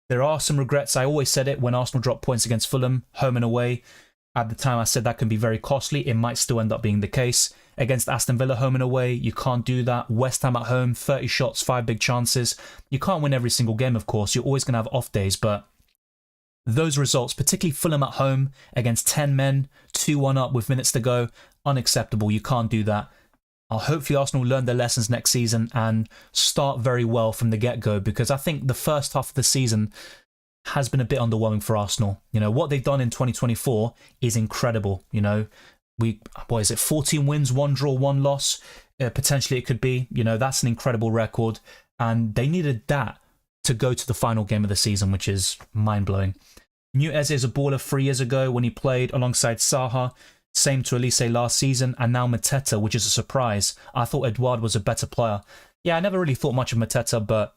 There are some regrets. I always said it when Arsenal dropped points against Fulham, home and away. At the time, I said that can be very costly. It might still end up being the case. Against Aston Villa, home and away, you can't do that. West Ham at home, 30 shots, 5 big chances. You can't win every single game, of course. You're always going to have off days, but those results, particularly Fulham at home against 10 men, 2-1 up with minutes to go, unacceptable. You can't do that. Hopefully Arsenal learn their lessons next season and start very well from the get-go, because I think the first half of the season has been a bit underwhelming for Arsenal. You know, what they've done in 2024 is incredible. You know, what is it, 14 wins, 1 draw, 1 loss? Potentially it could be. You know, that's an incredible record. And they needed that to go to the final game of the season, which is mind-blowing. Knew Eze is a baller 3 years ago when he played alongside Saha. Same to Elise last season, and now Mateta, which is a surprise. I thought Edouard was a better player. Yeah, I never really thought much of Mateta, but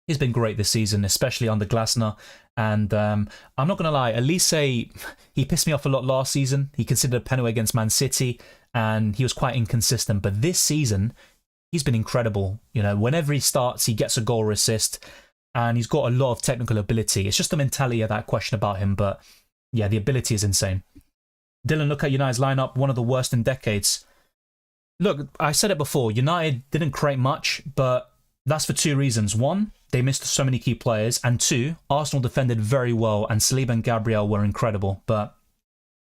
he's been great this season, especially under Glasner. And I'm not going to lie, Elise, he pissed me off a lot last season. He considered a penalty against Man City, and he was quite inconsistent. But this season, he's been incredible. You know, whenever he starts, he gets a goal or assist, and he's got a lot of technical ability. It's just the mentality of that question about him, but yeah, the ability is insane. Dylan, look at United's lineup, one of the worst in decades. Look, I said it before, United didn't create much, but that's for 2 reasons. 1, they missed so many key players, and 2, Arsenal defended very well, and Saliba and Gabriel were incredible. But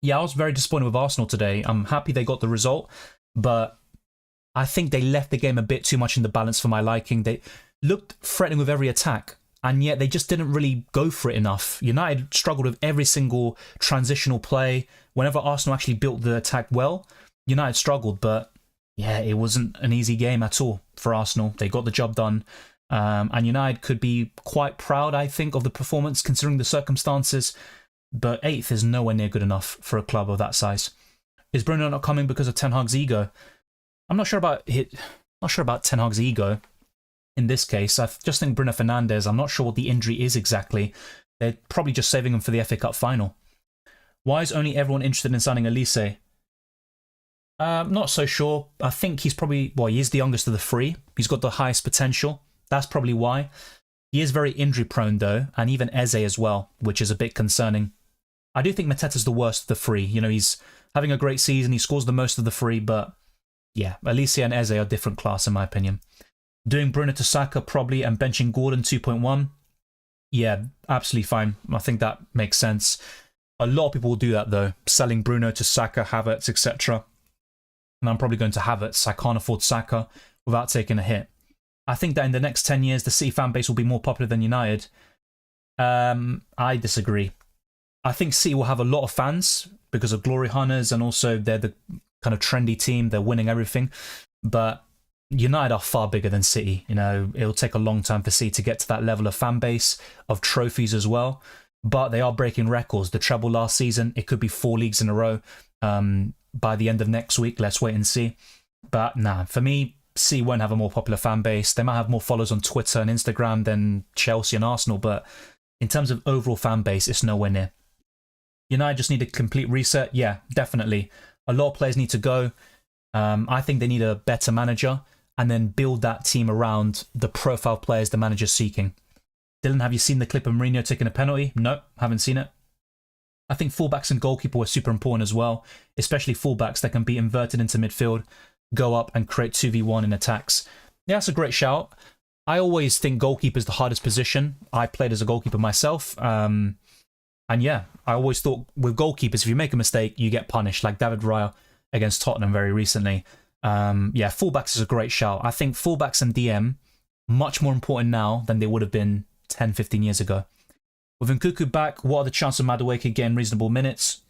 yeah, I was very disappointed with Arsenal today. I'm happy they got the result, but I think they left the game a bit too much in the balance for my liking. They looked threatening with every attack, and yet they just didn't really go for it enough. United struggled with every single transitional play. Whenever Arsenal actually built the attack well, United struggled, but yeah, it wasn't an easy game at all for Arsenal. They got the job done, and United could be quite proud, I think, of the performance considering the circumstances, but 8th is nowhere near good enough for a club of that size. Is Bruno not coming because of Ten Hag's ego? I'm not sure about Ten Hag's ego. In this case, I just think Bruno Fernandes, I'm not sure what the injury is exactly. They're probably just saving him for the FA Cup final. Why is only everyone interested in signing Elise? Not so sure. I think he's probably, well, he is the youngest of the 3. He's got the highest potential. That's probably why. He is very injury prone though, and even Eze as well, which is a bit concerning. I do think Mateta's the worst of the 3. You know, he's having a great season. He scores the most of the 3, but yeah, Elise and Eze are different class in my opinion. Doing Bruno to Saka probably and benching Gordon 2.1. Yeah, absolutely fine. I think that makes sense. A lot of people will do that though, selling Bruno to Saka, Havertz, etc. And I'm probably going to Havertz. I can't afford Saka without taking a hit. I think that in the next 10 years, the City fan base will be more popular than United. I disagree. I think City will have a lot of fans because of glory hunters, and also they're the kind of trendy team. They're winning everything. But United are far bigger than City. You know, it'll take a long time for City to get to that level of fan base, of trophies as well. But they are breaking records. The treble last season, it could be 4 leagues in a row by the end of next week. Let's wait and see. But nah, for me, City won't have a more popular fan base. They might have more followers on Twitter and Instagram than Chelsea and Arsenal, but in terms of overall fan base, it's nowhere near. United just need a complete reset. Yeah, definitely. A lot of players need to go. I think they need a better manager and then build that team around the profile players the manager's seeking. Dylan, have you seen the clip of Mourinho taking a penalty? No, haven't seen it. I think fullbacks and goalkeeper were super important as well, especially fullbacks that can be inverted into midfield, go up and create 2v1 in attacks. Yeah, that's a great shout. I always think goalkeeper is the hardest position. I played as a goalkeeper myself. And yeah, I always thought with goalkeepers, if you make a mistake, you get punished, like David Raya against Tottenham very recently. Yeah, fullbacks is a great shout. I think fullbacks and DM, much more important now than they would have been 10, 15 years ago. With Nkunku back, what are the chances of Madueke getting reasonable minutes?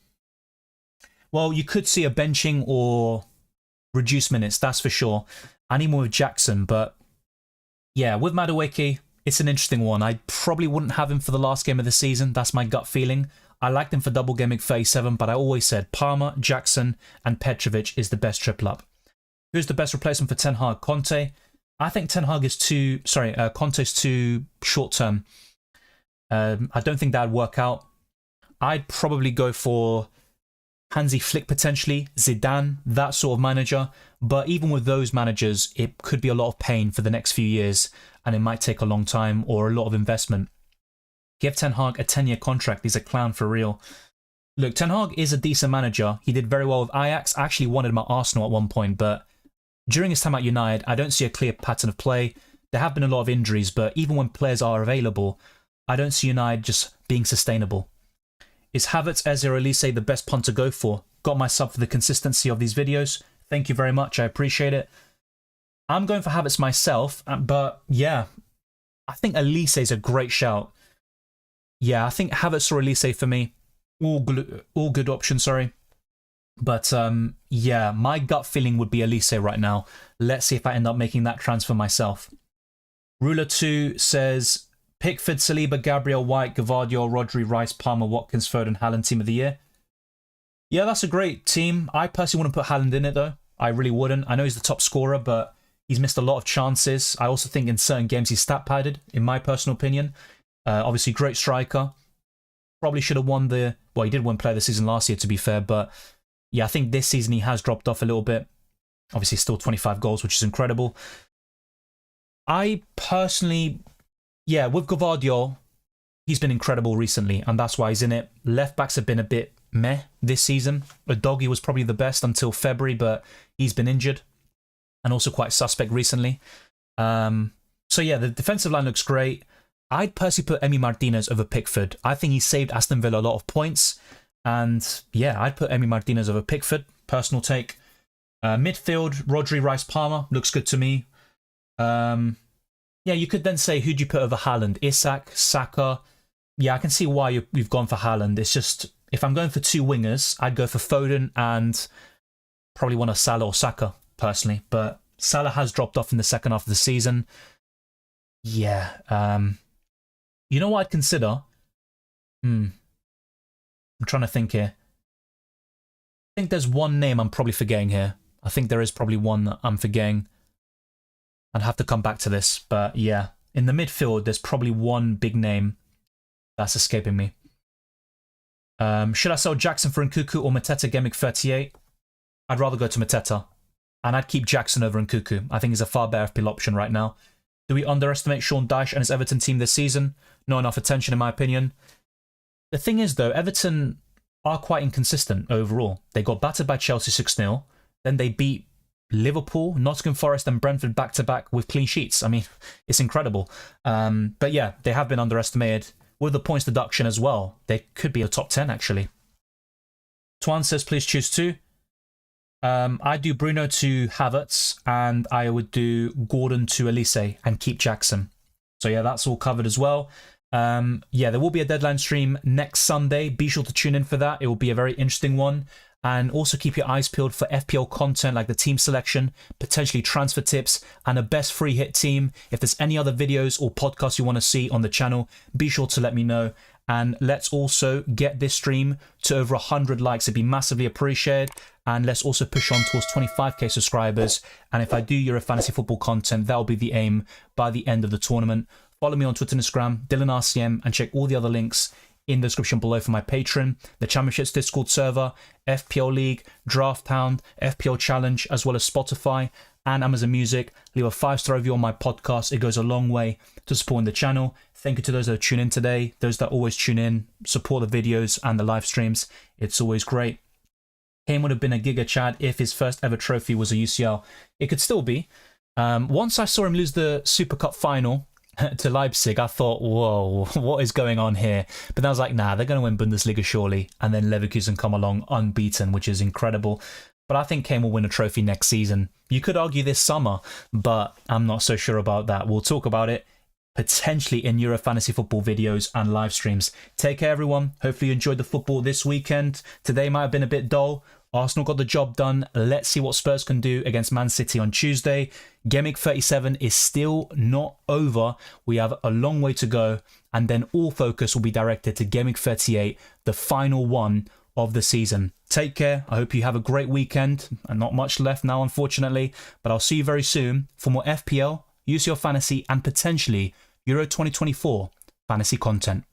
Well, you could see a benching or reduced minutes, that's for sure. I need more with Jackson, but yeah, with Madueke, it's an interesting one. I probably wouldn't have him for the last game of the season. That's my gut feeling. I liked him for double game week 37, but I always said Palmer, Jackson, and Petrovic is the best triple up. Who's the best replacement for Ten Hag? Conte? I think Ten Hag is too... Conte's too short-term. I don't think that would work out. I'd probably go for Hansi Flick potentially, Zidane, that sort of manager. But even with those managers, it could be a lot of pain for the next few years, and it might take a long time or a lot of investment. Give Ten Hag a 10-year contract. He's a clown for real. Look, Ten Hag is a decent manager. He did very well with Ajax. I actually wanted him at Arsenal at one point, but during his time at United, I don't see a clear pattern of play. There have been a lot of injuries, but even when players are available, I don't see United just being sustainable. Is Havertz, Eze, or Elise the best punt to go for? Got my sub for the consistency of these videos. Thank you very much. I appreciate it. I'm going for Havertz myself, but yeah, I think Elise is a great shout. Yeah, I think Havertz or Elise for me. All good options, sorry. But yeah, my gut feeling would be Elise right now. Let's see if I end up making that transfer myself. Ruler2 says, Pickford, Saliba, Gabriel, White, Gvardiol, Rodri, Rice, Palmer, Watkins, Foden, Haaland, team of the year. Yeah, that's a great team. I personally wouldn't put Haaland in it though. I really wouldn't. I know he's the top scorer, but he's missed a lot of chances. I also think in certain games he's stat padded, in my personal opinion. Obviously, great striker. Probably should have won the... Well, he did win Player of the Season last year, to be fair, but yeah, I think this season he has dropped off a little bit. Obviously, still 25 goals, which is incredible. I personally... Yeah, with Gvardiol, he's been incredible recently, and that's why he's in it. Left backs have been a bit meh this season. Udogie was probably the best until February, but he's been injured and also quite suspect recently. So yeah, the defensive line looks great. I'd personally put Emi Martinez over Pickford. I think he saved Aston Villa a lot of points. And yeah, I'd put Emi Martinez over Pickford. Personal take. Midfield, Rodri, Rice, Palmer. Looks good to me. Yeah, you could then say, who'd you put over Haaland? Isak, Saka. Yeah, I can see why you've gone for Haaland. It's just, if I'm going for two wingers, I'd go for Foden and probably one of Salah or Saka, personally. But Salah has dropped off in the second half of the season. Yeah, you know what I'd consider? I'm trying to think here. I think there's one name I'm probably forgetting here. I think there is probably one that I'm forgetting. I'd have to come back to this, but yeah. In the midfield, there's probably one big name that's escaping me. Should I sell Jackson for Nkuku or Mateta Gemic 38? I'd rather go to Mateta. And I'd keep Jackson over Nkuku. I think he's a far better FPL option right now. Do we underestimate Sean Dyche and his Everton team this season? Not enough attention, in my opinion. The thing is, though, Everton are quite inconsistent overall. They got battered by Chelsea 6-0. Then they beat Liverpool, Nottingham Forest and Brentford back-to-back with clean sheets. I mean, it's incredible. But yeah, they have been underestimated. With the points deduction as well, they could be a top 10, actually. Tuan says, please choose two. I'd do Bruno to Havertz, and I would do Gordon to Elise and keep Jackson. So yeah, that's all covered as well. Yeah, there will be a deadline stream next Sunday. Be sure to tune in for that. It will be a very interesting one. And also keep your eyes peeled for FPL content like the team selection, potentially transfer tips, and a best free hit team. If there's any other videos or podcasts you want to see on the channel, be sure to let me know. And let's also get this stream to over 100 likes. It'd be massively appreciated. And let's also push on towards 25k subscribers. And if I do Euro Fantasy Football content, that'll be the aim by the end of the tournament. Follow me on Twitter and Instagram, DylanRCM, and check all the other links in the description below for my Patreon, the Championships Discord server, FPL League, Draft Hound, FPL Challenge, as well as Spotify and Amazon Music. Leave a 5-star review on my podcast. It goes a long way to supporting the channel. Thank you to those that tune in today, those that always tune in, support the videos and the live streams. It's always great. Kane would have been a Giga Chad if his first ever trophy was a UCL. It could still be. Once I saw him lose the Super Cup final to Leipzig, I thought, whoa, what is going on here? But then I was like, nah, they're going to win Bundesliga surely. And then Leverkusen come along unbeaten, which is incredible. But I think Kane will win a trophy next season. You could argue this summer, but I'm not so sure about that. We'll talk about it potentially in Euro Fantasy Football videos and live streams. Take care, everyone. Hopefully you enjoyed the football this weekend. Today might have been a bit dull. Arsenal got the job done. Let's see what Spurs can do against Man City on Tuesday. Gemic 37 is still not over. We have a long way to go. And then all focus will be directed to Gemic 38, the final one of the season. Take care. I hope you have a great weekend. And not much left now, unfortunately. But I'll see you very soon for more FPL, UCL Fantasy, and potentially Euro 2024 fantasy content.